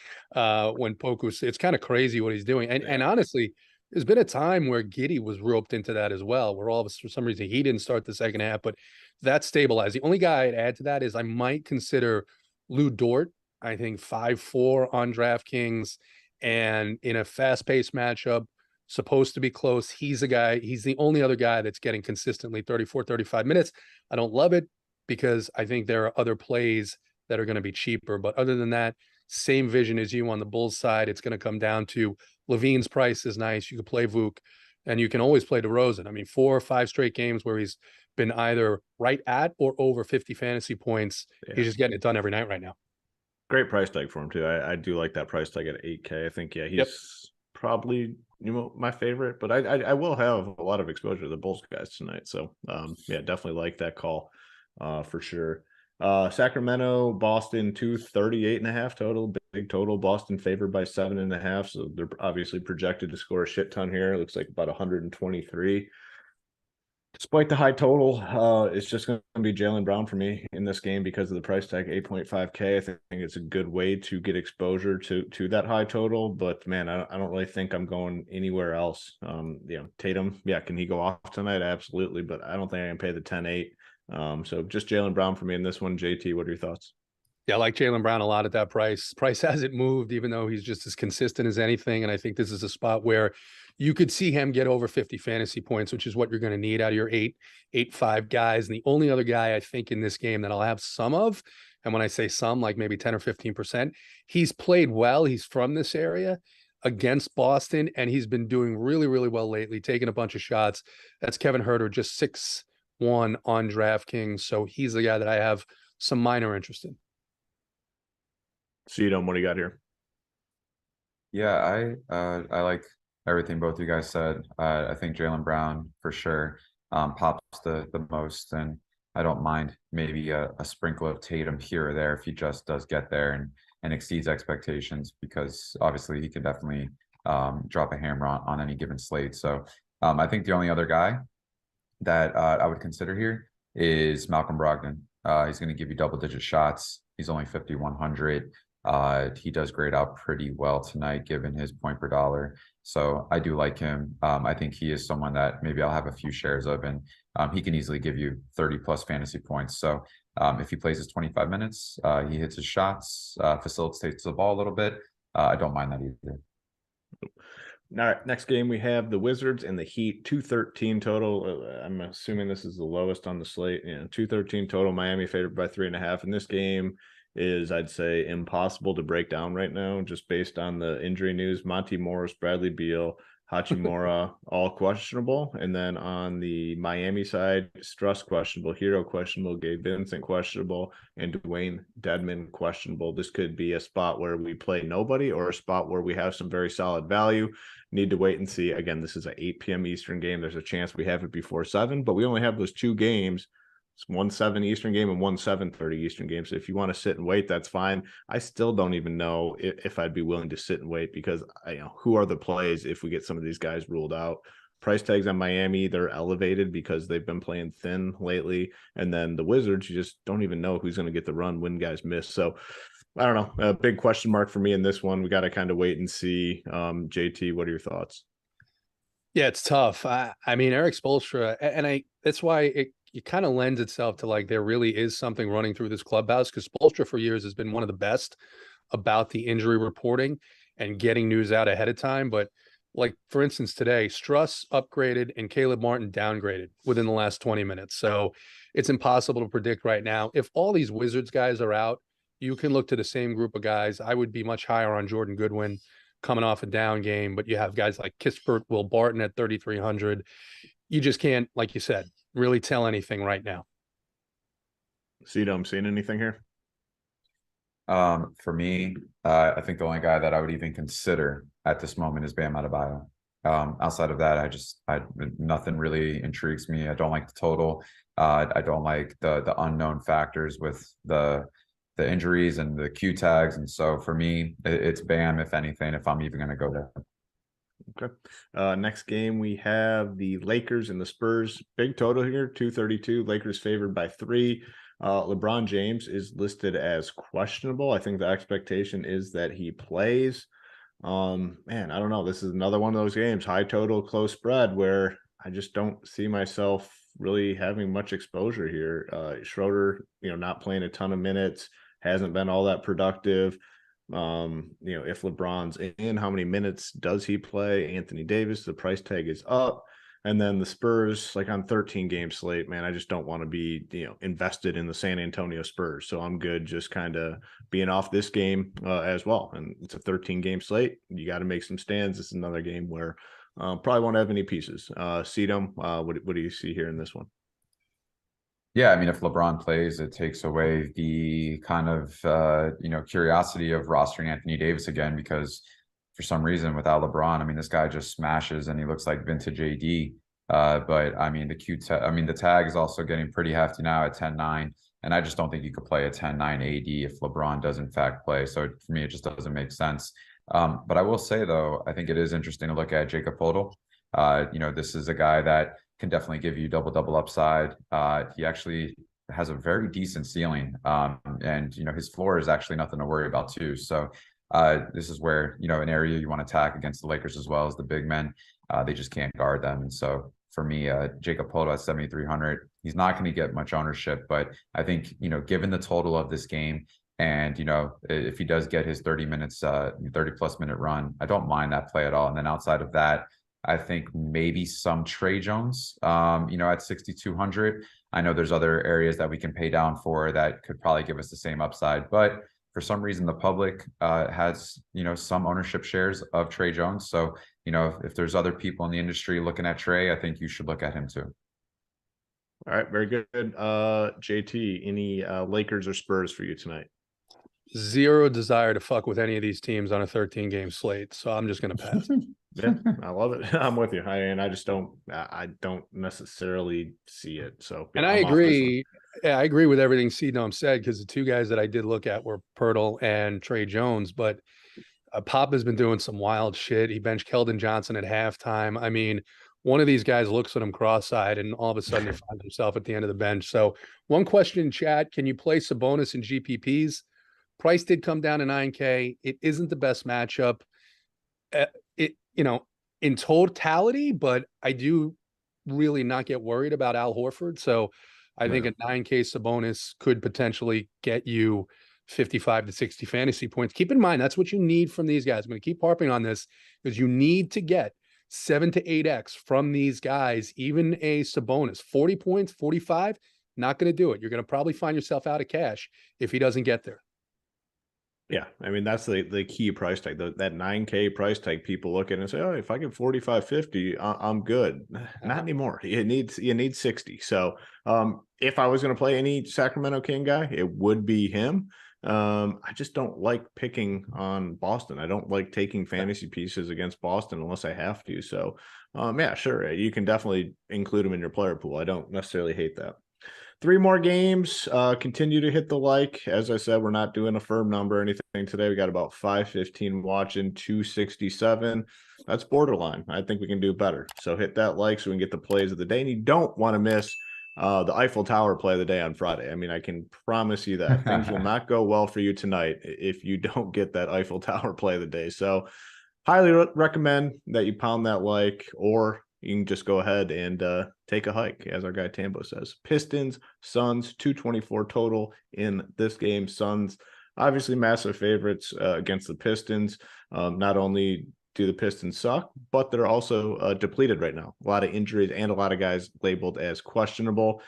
when Poku's, it's kind of crazy what he's doing. And honestly, There's been a time where Giddey was roped into that as well, where all of us, for some reason, he didn't start the second half, but that stabilized. The only guy I'd add to that is I might consider Lou Dort. I think 5-4 on DraftKings, and in a fast-paced matchup, supposed to be close. He's the only other guy that's getting consistently 34, 35 minutes. I don't love it because I think there are other plays that are going to be cheaper. But other than that, same vision as you on the Bulls side. It's going to come down to Levine's price is nice. You can play Vuk, and you can always play DeRozan. I mean, 4 or 5 straight games where he's been either right at or over 50 fantasy points. Yeah. He's just getting it done every night right now. Great price tag for him too. I do like that price tag at 8K. I think he's probably my favorite, but I will have a lot of exposure to the Bulls guys tonight. So definitely like that call for sure. Sacramento, Boston 238.5 total, big total. Boston favored by 7.5, so they're obviously projected to score a shit ton here. It looks like about 123. Despite the high total, it's just going to be Jaylen Brown for me in this game because of the price tag, 8.5K. I think it's a good way to get exposure to that high total. But man, I don't really think I'm going anywhere else. Tatum, can he go off tonight? Absolutely, but I don't think I can pay the 10.8. So just Jaylen Brown for me in this one. JT, what are your thoughts? Yeah, I like Jaylen Brown a lot at that price. Price hasn't moved, even though he's just as consistent as anything. And I think this is a spot where you could see him get over 50 fantasy points, which is what you're going to need out of your 8-5 guys. And the only other guy I think in this game that I'll have some of, and when I say some, like maybe 10 or 15%, he's played well. He's from this area against Boston, and he's been doing really, really well lately, taking a bunch of shots. That's Kevin Huerter, just 6-1 on DraftKings. So he's the guy that I have some minor interest in. Showdown, what do you got here? Yeah, I like everything both you guys said. I think Jaylen Brown for sure pops the most, and I don't mind maybe a sprinkle of Tatum here or there if he just does get there and exceeds expectations, because obviously he could definitely drop a hammer on any given slate. So I think the only other guy that I would consider here is Malcolm Brogdon. He's going to give you double-digit shots. He's only 5,100. He does grade out pretty well tonight, given his point per dollar. So I do like him. I think he is someone that maybe I'll have a few shares of, and he can easily give you 30 plus fantasy points. So if he plays his 25 minutes, he hits his shots, facilitates the ball a little bit. I don't mind that either. All right, next game we have the Wizards and the Heat, 213 total. I'm assuming this is the lowest on the slate. 213 total. Miami favored by 3.5. In this game is, I'd say, impossible to break down right now, just based on the injury news. Monty Morris, Bradley Beal, Hachimura, all questionable. And then on the Miami side, Struss questionable, Hero questionable, Gabe Vincent questionable, and Dwayne Dedmon questionable. This could be a spot where we play nobody or a spot where we have some very solid value. Need to wait and see. Again, this is an 8 p.m. Eastern game. There's a chance we have it before 7, but we only have those 2 games. It's 1 7 Eastern game and 1 7:30 Eastern game. So if you want to sit and wait, that's fine. I still don't even know if I'd be willing to sit and wait, because who are the plays if we get some of these guys ruled out? Price tags on Miami, they're elevated because they've been playing thin lately. And then the Wizards, you just don't even know who's going to get the run when guys miss. So I don't know. A big question mark for me in this one. We got to kind of wait and see. JT, what are your thoughts? Yeah, it's tough. I mean, Eric Spoelstra, and that's why it kind of lends itself to, like, there really is something running through this clubhouse, because Spoelstra for years has been one of the best about the injury reporting and getting news out ahead of time. But like, for instance, today, Struss upgraded and Caleb Martin downgraded within the last 20 minutes. So it's impossible to predict right now. If all these Wizards guys are out, you can look to the same group of guys. I would be much higher on Jordan Goodwin coming off a down game, but you have guys like Kispert, Will Barton at 3,300. You just can't, like you said, really tell anything right now. I'm seeing anything here? For me, I think the only guy that I would even consider at this moment is Bam Adebayo. Outside of that, nothing really intrigues me. I don't like the total. I don't like the unknown factors with the injuries and the Q tags. And so for me, it's Bam, if anything, if I'm even going to go there. Okay. Next game, we have the Lakers and the Spurs. Big total here, 232. Lakers favored by 3. LeBron James is listed as questionable. I think the expectation is that he plays. Man, I don't know. This is another one of those games, high total, close spread, where I just don't see myself really having much exposure here. Schroeder, not playing a ton of minutes, hasn't been all that productive. If LeBron's in, how many minutes does he play? Anthony Davis, the price tag is up. And then the Spurs, like on 13 game slate, man, I just don't want to be, invested in the San Antonio Spurs. So I'm good just kind of being off this game as well. And it's a 13 game slate. You got to make some stands. It's another game where probably won't have any pieces. Sedum, what do you see here in this one? Yeah, I mean, if LeBron plays, it takes away the kind of curiosity of rostering Anthony Davis again, because for some reason without LeBron, I mean, this guy just smashes and he looks like vintage AD. But I mean, the tag is also getting pretty hefty now at 10-9, and I just don't think you could play a 10-9 AD if LeBron does in fact play. So for me, it just doesn't make sense. But I will say though, I think it is interesting to look at Jakob Poeltl. This is a guy that can definitely give you double upside. He actually has a very decent ceiling, and his floor is actually nothing to worry about too. So this is where an area you want to attack against the Lakers as well as the big men. They just can't guard them, and so for me, Jakob Poeltl at 7,300, he's not going to get much ownership, but I think given the total of this game. And, if he does get his 30 plus minute run, I don't mind that play at all. And then outside of that, I think maybe some Trey Jones, at 6,200. I know there's other areas that we can pay down for that could probably give us the same upside. But for some reason, the public has, some ownership shares of Trey Jones. So, if there's other people in the industry looking at Trey, I think you should look at him too. All right, very good. JT, any Lakers or Spurs for you tonight? Zero desire to fuck with any of these teams on a 13 game slate. So I'm just going to pass. Yeah, I love it. I'm with you. I just don't necessarily see it. So, and I agree. Yeah, I agree with everything Cedom said, because the two guys that I did look at were Poeltl and Trey Jones, but Pop has been doing some wild shit. He benched Keldon Johnson at halftime. I mean, one of these guys looks at him cross-eyed and all of a sudden he finds himself at the end of the bench. So one question in chat, can you play Sabonis in GPPs? Price did come down to 9K. It isn't the best matchup, in totality, but I do really not get worried about Al Horford. So I think a 9K Sabonis could potentially get you 55 to 60 fantasy points. Keep in mind, that's what you need from these guys. I'm going to keep harping on this because you need to get 7 to 8X from these guys, even a Sabonis. 40 points, 45, not going to do it. You're going to probably find yourself out of cash if he doesn't get there. Yeah, I mean, that's the key price tag. That 9K price tag, people look at it and say, oh, if I get 45, 50, I'm good. Not anymore. You need 60. So if I was going to play any Sacramento King guy, it would be him. I just don't like picking on Boston. I don't like taking fantasy pieces against Boston unless I have to. So yeah, sure. You can definitely include them in your player pool. I don't necessarily hate that. 3 more games, continue to hit the like. As I said, we're not doing a firm number or anything today. We got about 515 watching, 267. That's borderline. I think we can do better. So hit that like so we can get the plays of the day. And you don't want to miss the Eiffel Tower play of the day on Friday. I mean, I can promise you that things will not go well for you tonight if you don't get that Eiffel Tower play of the day. So highly recommend that you pound that like, or you can just go ahead and take a hike, as our guy Tambo says. Pistons, Suns, 224 total in this game. Suns, obviously massive favorites against the Pistons. Not only do the Pistons suck, but they're also depleted right now. A lot of injuries and a lot of guys labeled as questionable.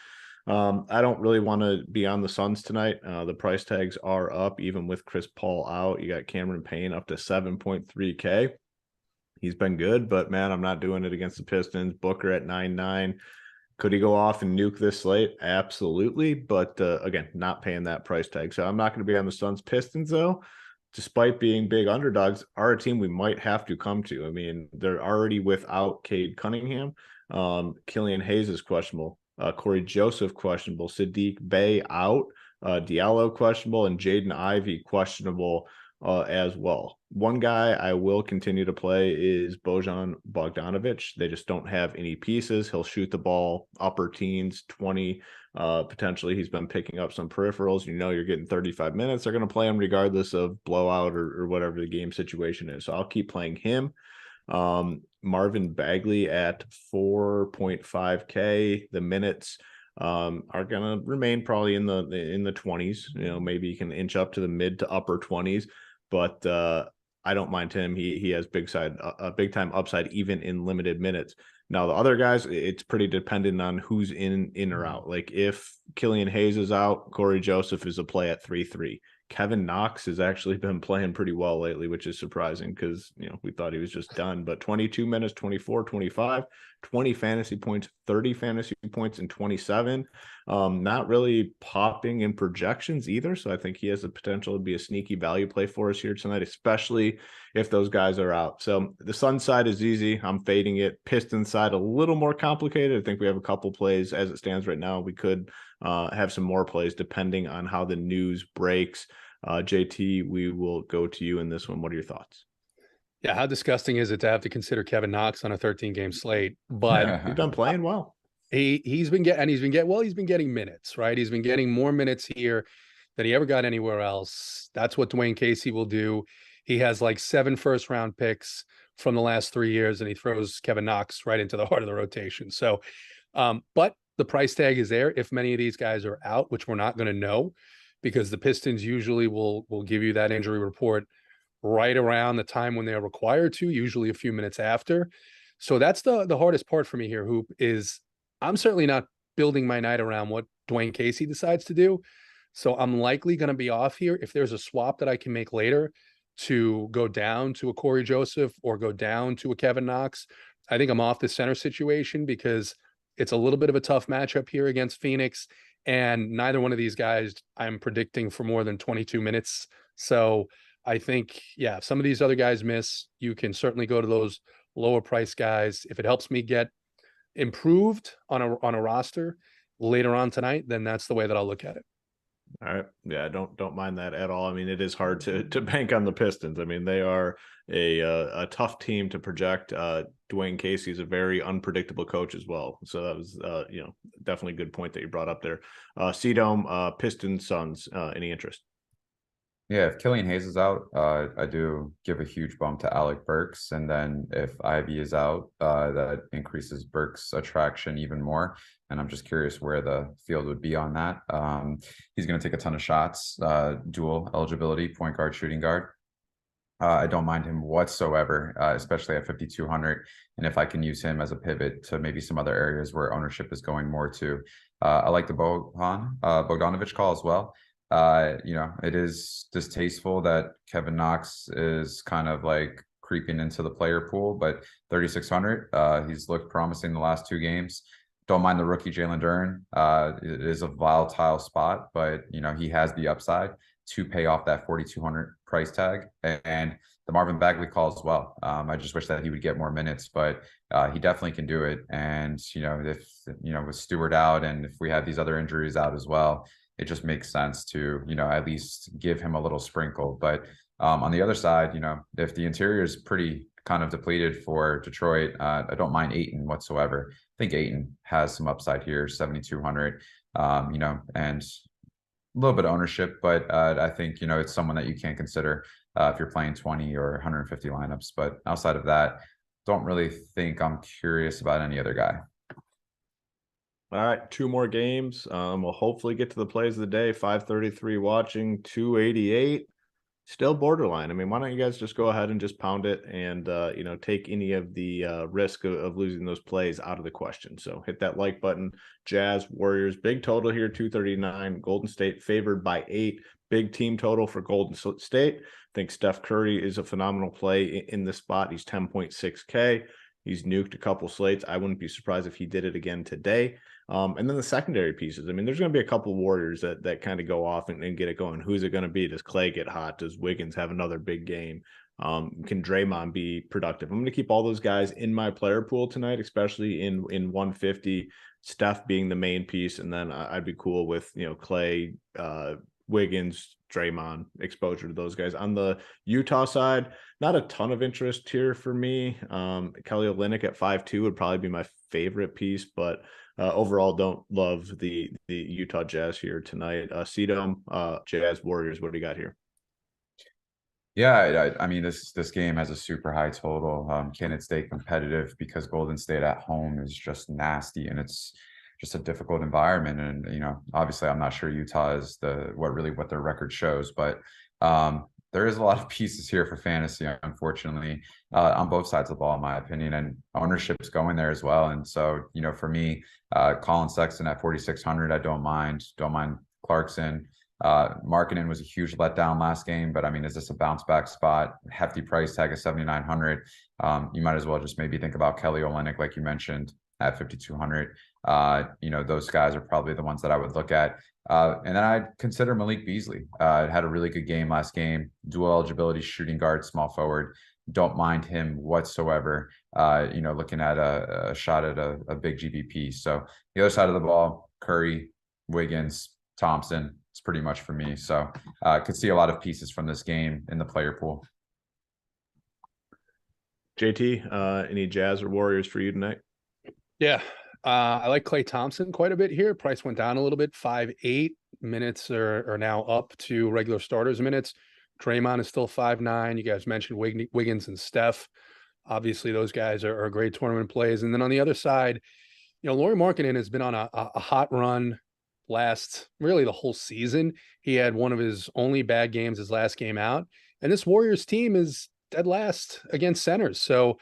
I don't really want to be on the Suns tonight. The price tags are up, even with Chris Paul out. You got Cameron Payne up to 7.3K. He's been good, but man, I'm not doing it against the Pistons. Booker at 9.9. Could he go off and nuke this slate? Absolutely. But again, not paying that price tag. So I'm not going to be on the Suns. Pistons, though, despite being big underdogs, are a team we might have to come to. I mean, they're already without Cade Cunningham. Killian Hayes is questionable. Corey Joseph questionable. Sadiq Bey out. Diallo questionable. And Jaden Ivey questionable as well. One guy I will continue to play is Bojan Bogdanovic. They just don't have any pieces. He'll shoot the ball upper teens, 20. Potentially, he's been picking up some peripherals. You're getting 35 minutes. They're going to play him regardless of blowout or whatever the game situation is. So I'll keep playing him. Marvin Bagley at 4.5K. The minutes are going to remain probably in the 20s. Maybe you can inch up to the mid to upper 20s, but I don't mind him. He has big time upside even in limited minutes. Now the other guys, it's pretty dependent on who's in or out. Like if Killian Hayes is out, Corey Joseph is a play at 3-3. Kevin Knox has actually been playing pretty well lately, which is surprising because, we thought he was just done. But 22 minutes, 24, 25, 20 fantasy points, 30 fantasy points, and 27. Not really popping in projections either. So I think he has the potential to be a sneaky value play for us here tonight, especially if those guys are out. So the Sun side is easy. I'm fading it. Pistons side, a little more complicated. I think we have a couple plays as it stands right now. We could have some more plays depending on how the news breaks. JT, we will go to you in this one. What are your thoughts? Yeah, how disgusting is it to have to consider Kevin Knox on a 13-game slate? But he's been playing well. He's been getting minutes, right? He's been getting more minutes here than he ever got anywhere else. That's what Dwayne Casey will do. He has like 7 first-round picks from the last 3 years, and he throws Kevin Knox right into the heart of the rotation. So, but the price tag is there if many of these guys are out, which we're not going to know, because the Pistons usually will give you that injury report right around the time when they're required to, usually a few minutes after. So that's the hardest part for me here, Hoop, is I'm certainly not building my night around what Dwayne Casey decides to do. So I'm likely going to be off here. If there's a swap that I can make later to go down to a Corey Joseph or go down to a Kevin Knox, I think I'm off the center situation because it's a little bit of a tough matchup here against Phoenix. And neither one of these guys I'm predicting for more than 22 minutes. So I think, yeah, if some of these other guys miss, you can certainly go to those lower price guys. If it helps me get improved on a roster later on tonight, then that's the way that I'll look at it. All right. Yeah, don't mind that at all. I mean, it is hard to bank on the Pistons. I mean, they are a tough team to project. Dwayne Casey is a very unpredictable coach as well. So that was definitely a good point that you brought up there. C-Dome, Pistons, Suns, any interest? Yeah, if Killian Hayes is out, I do give a huge bump to Alec Burks. And then if Ivy is out, that increases Burks' attraction even more. And I'm just curious where the field would be on that. He's going to take a ton of shots, dual eligibility, point guard, shooting guard. I don't mind him whatsoever, especially at 5,200. And if I can use him as a pivot to maybe some other areas where ownership is going more to. I like the Bogdanovic call as well. It is distasteful that Kevin Knox is kind of like creeping into the player pool, but 3,600, he's looked promising the last 2 games. Don't mind the rookie Jalen Duren. It is a volatile spot, but he has the upside to pay off that 4,200 price tag, and the Marvin Bagley call as well. I just wish that he would get more minutes, but he definitely can do it. And if with Stewart out, and if we have these other injuries out as well, it just makes sense to, at least give him a little sprinkle. But on the other side, if the interior is pretty kind of depleted for Detroit, I don't mind Ayton whatsoever. I think Ayton has some upside here, 7,200, and a little bit of ownership, but I think, it's someone that you can consider if you're playing 20 or 150 lineups. But outside of that, don't really think I'm curious about any other guy. All right, 2 more games. We'll hopefully get to the plays of the day. 533 watching, 288. Still borderline. I mean, why don't you guys just go ahead and just pound it and, take any of the risk of losing those plays out of the question. So hit that like button. Jazz, Warriors, big total here, 239. Golden State favored by 8. Big team total for Golden State. I think Steph Curry is a phenomenal play in this spot. He's 10.6K. He's nuked a couple slates. I wouldn't be surprised if he did it again today. And then the secondary pieces. I mean, there's going to be a couple Warriors that kind of go off and get it going. Who's it going to be? Does Clay get hot? Does Wiggins have another big game? Can Draymond be productive? I'm going to keep all those guys in my player pool tonight, especially in 150. Steph being the main piece, and then I'd be cool with Clay, Wiggins, Draymond, exposure to those guys. On the Utah side, not a ton of interest here for me. Kelly Olynyk at 5'2" would probably be my favorite piece, but overall don't love the Utah Jazz here tonight. Sedum, Jazz Warriors, what do you got here? Yeah, I mean, this game has a super high total. Can it stay competitive? Because Golden State at home is just nasty, and it's just a difficult environment. And obviously, I'm not sure Utah is what their record shows, but there is a lot of pieces here for fantasy, unfortunately, on both sides of the ball, in my opinion, and ownership's going there as well. And so, for me, Colin Sexton at 4,600, I don't mind Clarkson. Markkanen was a huge letdown last game, but I mean, is this a bounce back spot? Hefty price tag of 7,900. You might as well just maybe think about Kelly Olynyk, like you mentioned, at 5,200. Those guys are probably the ones that I would look at. And then I'd consider Malik Beasley. Had a really good game last game. Dual eligibility, shooting guard, small forward. Don't mind him whatsoever. Looking at a shot at a big GPP. So the other side of the ball, Curry, Wiggins, Thompson. It's pretty much for me. So could see a lot of pieces from this game in the player pool. JT, any Jazz or Warriors for you tonight? Yeah. I like Klay Thompson quite a bit here. Price went down a little bit. 5.8 minutes are now up to regular starters minutes. Draymond is still 5.9. You guys mentioned Wiggins and Steph. Obviously, those guys are great tournament plays. And then on the other side, Lauri Markkanen has been on a hot run really the whole season. He had one of his only bad games his last game out. And this Warriors team is dead last against centers. So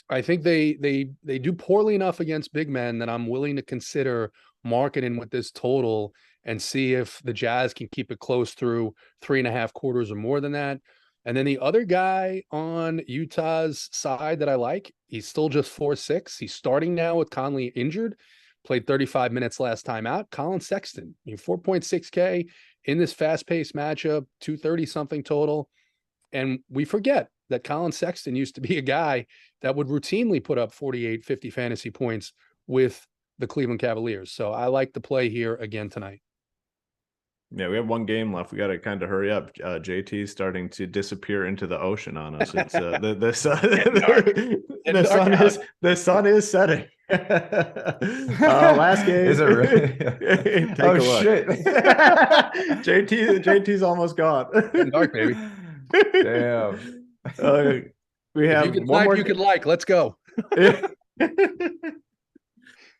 I think they do poorly enough against big men that I'm willing to consider Markkanen with this total and see if the Jazz can keep it close through 3.5 quarters or more than that. And then the other guy on Utah's side that I like, he's still just 4.6. He's starting now with Conley injured. Played 35 minutes last time out. Colin Sexton, 4.6K in this fast-paced matchup, 230-something total. And we forget that Colin Sexton used to be a guy that would routinely put up 48, 50 fantasy points with the Cleveland Cavaliers. So I like the play here again tonight. Yeah, we have one game left. We got to kind of hurry up. JT is starting to disappear into the ocean on us. It's the sun is setting. Last game. Is it really? Take a look. Shit. JT's almost gone. Dark, baby. Damn. We have if you could one more. You could let's go.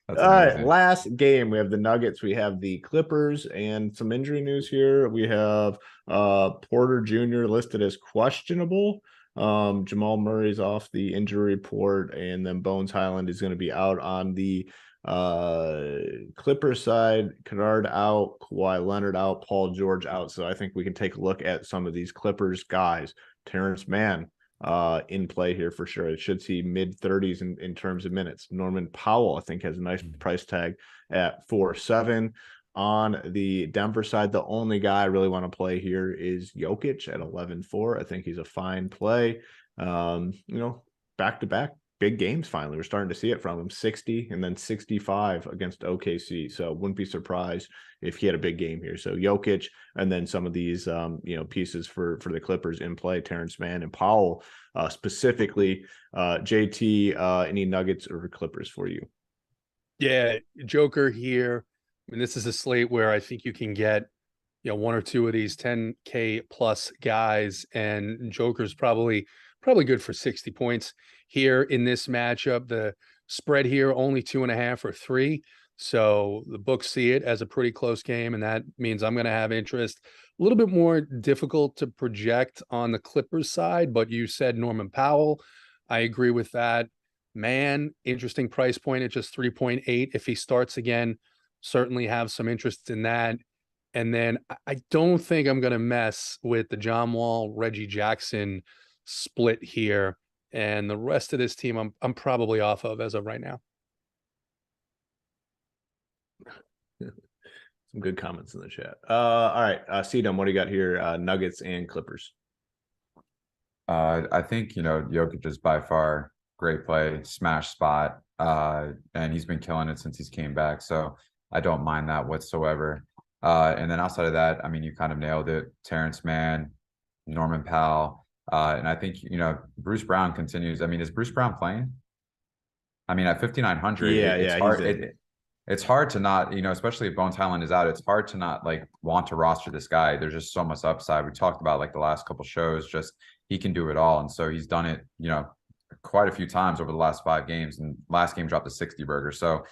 All right, last game. We have the Nuggets, we have the Clippers, and some injury news here. We have Porter Jr. listed as questionable. Jamal Murray's off the injury report, and then Bones Highland is going to be out on the Clippers side. Kennard out, Kawhi Leonard out, Paul George out. So I think we can take a look at some of these Clippers guys. Terrence Mann in play here for sure. It should see mid-30s in terms of minutes. Norman Powell, I think, has a nice price tag at 4.7. On the Denver side, the only guy I really want to play here is Jokic at 11.4. I think he's a fine play. Back-to-back big games finally. We're starting to see it from him. 60 and then 65 against OKC. So wouldn't be surprised if he had a big game here. So Jokic, and then some of these pieces for the Clippers in play, Terrence Mann and Powell specifically. JT, any Nuggets or Clippers for you? Yeah, Joker here. I mean, this is a slate where I think you can get, one or two of these 10K plus guys, and Joker's probably good for 60 points here in this matchup. The spread here only 2.5 or 3. So the books see it as a pretty close game, and that means I'm going to have interest. A little bit more difficult to project on the Clippers side, but you said Norman Powell. I agree with that. Man, interesting price point at just 3.8. If he starts again, certainly have some interest in that. And then I don't think I'm going to mess with the John Wall, Reggie Jackson split here. And the rest of this team, I'm probably off of as of right now. Some good comments in the chat. All right, Sedum, what do you got here? Nuggets and Clippers. I think Jokic is by far great play, smash spot, and he's been killing it since he's came back. So I don't mind that whatsoever. And then outside of that, I mean, you kind of nailed it. Terrence Mann, Norman Powell. And I think, Bruce Brown continues. I mean, is Bruce Brown playing? I mean, at 5,900, it's hard. It's hard to not, especially if Bones Highland is out, it's hard to not like want to roster this guy. There's just so much upside. We talked about like the last couple shows, just he can do it all. And so he's done it, quite a few times over the last 5 games, and last game dropped a 60 burger. So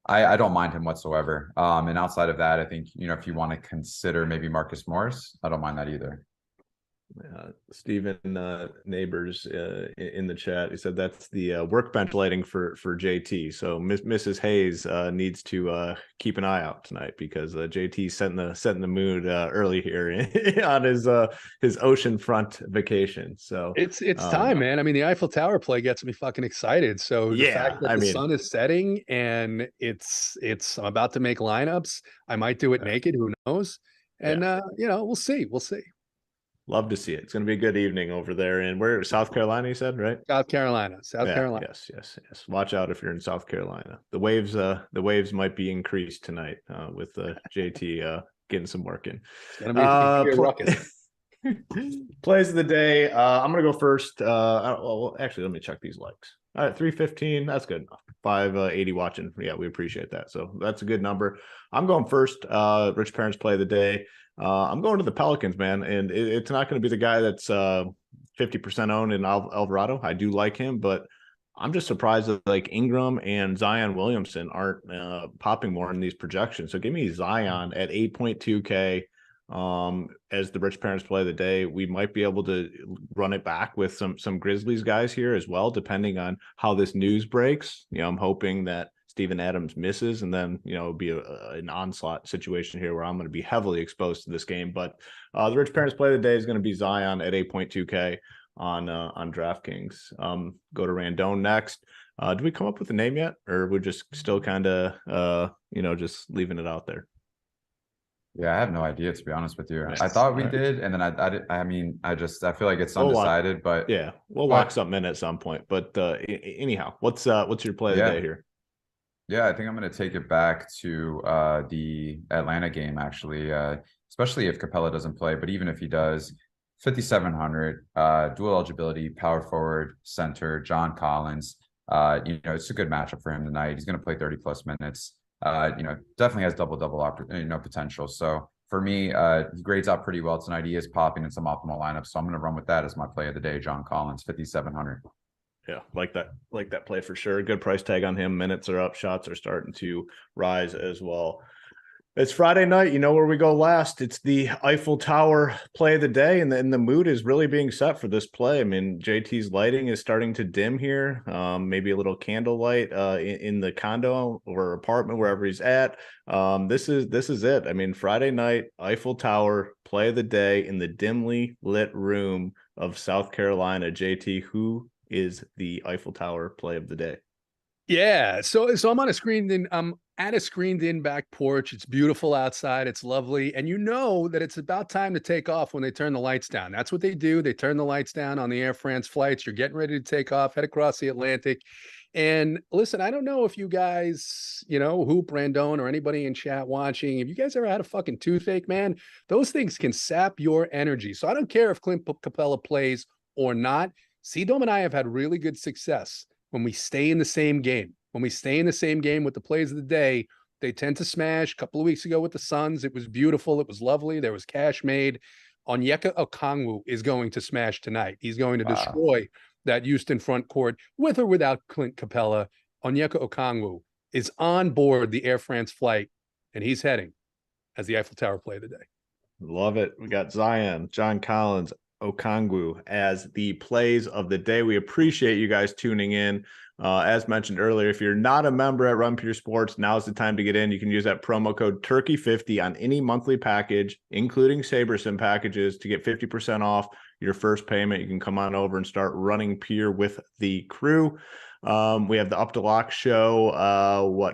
I don't mind him whatsoever. And outside of that, I think, if you want to consider maybe Marcus Morris, I don't mind that either. Stephen Neighbors in the chat, he said that's the workbench lighting for JT. So Mrs. Hayes needs to keep an eye out tonight, because JT's setting the mood early here on his oceanfront vacation. So it's time, man. I mean, the Eiffel Tower play gets me fucking excited. So the fact that the sun is setting and I'm about to make lineups, I might do it naked. Who knows? And we'll see. Love to see it. It's going to be a good evening over there in South Carolina, you said, right? South Carolina. Yes. Watch out if you're in South Carolina. The waves might be increased tonight with JT getting some work in. It's going to be a ruckus. Plays of the day. I'm going to go first. Actually, let me check these likes. All right, 315. That's good enough. 580 watching. Yeah, we appreciate that. So that's a good number. I'm going first. Rich Parents play of the day. I'm going to the Pelicans, man, and it's not going to be the guy that's 50% owned in Alvarado. I do like him, but I'm just surprised that like Ingram and Zion Williamson aren't popping more in these projections. So give me Zion at 8.2K as the Rich Parents play of the day. We might be able to run it back with some Grizzlies guys here as well, depending on how this news breaks. I'm hoping that Steven Adams misses, and then it'll be an onslaught situation here where I'm going to be heavily exposed to this game. But the Rich Parents play of the day is going to be Zion at 8.2K on DraftKings. Go to Randone next. Do we come up with a name yet, or we're just still kind of just leaving it out there? Yeah, I have no idea, to be honest with you. I thought we did, and then I feel like it's undecided, but yeah, we'll lock something in at some point. But anyhow, what's your play of the day here? Yeah, I think I'm going to take it back to the Atlanta game, actually, especially if Capella doesn't play. But even if he does, 5,700, dual eligibility, power forward, center, John Collins. It's a good matchup for him tonight. He's going to play 30+ minutes. Definitely has double potential. So for me, he grades out pretty well tonight. He is popping in some optimal lineups. So I'm going to run with that as my play of the day, John Collins, 5,700. Yeah, like that play for sure. Good price tag on him. Minutes are up. Shots are starting to rise as well. It's Friday night. You know where we go last. It's the Eiffel Tower play of the day, and the mood is really being set for this play. I mean, JT's lighting is starting to dim here. Maybe a little candlelight in the condo or apartment, wherever he's at. This is it. I mean, Friday night, Eiffel Tower play of the day in the dimly lit room of South Carolina. JT, who is the Eiffel Tower play of the day? Yeah, so I'm on I'm at a screened in back porch. It's beautiful outside. It's lovely. And you know that it's about time to take off when they turn the lights down. That's what they do. They turn the lights down on the Air France flights. You're getting ready to take off, head across the Atlantic. And listen, I don't know if you guys, Hoop, Randone, or anybody in chat watching, if you guys ever had a fucking toothache, man, those things can sap your energy. So I don't care if Clint Capella plays or not. C-Dome and I have had really good success when we stay in the same game. When we stay in the same game with the plays of the day, they tend to smash. A couple of weeks ago with the Suns, it was beautiful. It was lovely. There was cash made. Onyeka Okongwu is going to smash tonight. He's going to destroy that Houston front court with or without Clint Capella. Onyeka Okongwu is on board the Air France flight, and he's heading as the Eiffel Tower play of the day. Love it. We got Zion, John Collins, Okongwu as the plays of the day. We appreciate you guys tuning in. As mentioned earlier, if you're not a member at Run Pure Sports, now's the time to get in. You can use that promo code Turkey50 on any monthly package, including SaberSim packages, to get 50% off your first payment. You can come on over and start running Pure with the crew. We have the Up to Lock show,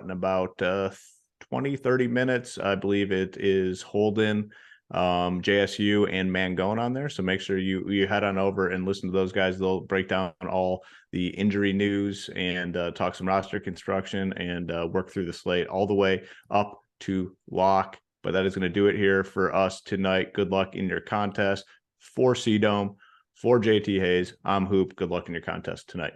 in about 20-30 minutes. I believe it is Holden, JSU, and Mangone on there. So make sure you head on over and listen to those guys. They'll break down all the injury news and talk some roster construction and work through the slate all the way up to lock But that is going to do it here for us tonight. Good luck in your contest. For C-Dome, for JT Hayes, I'm Hoop. Good luck in your contest tonight.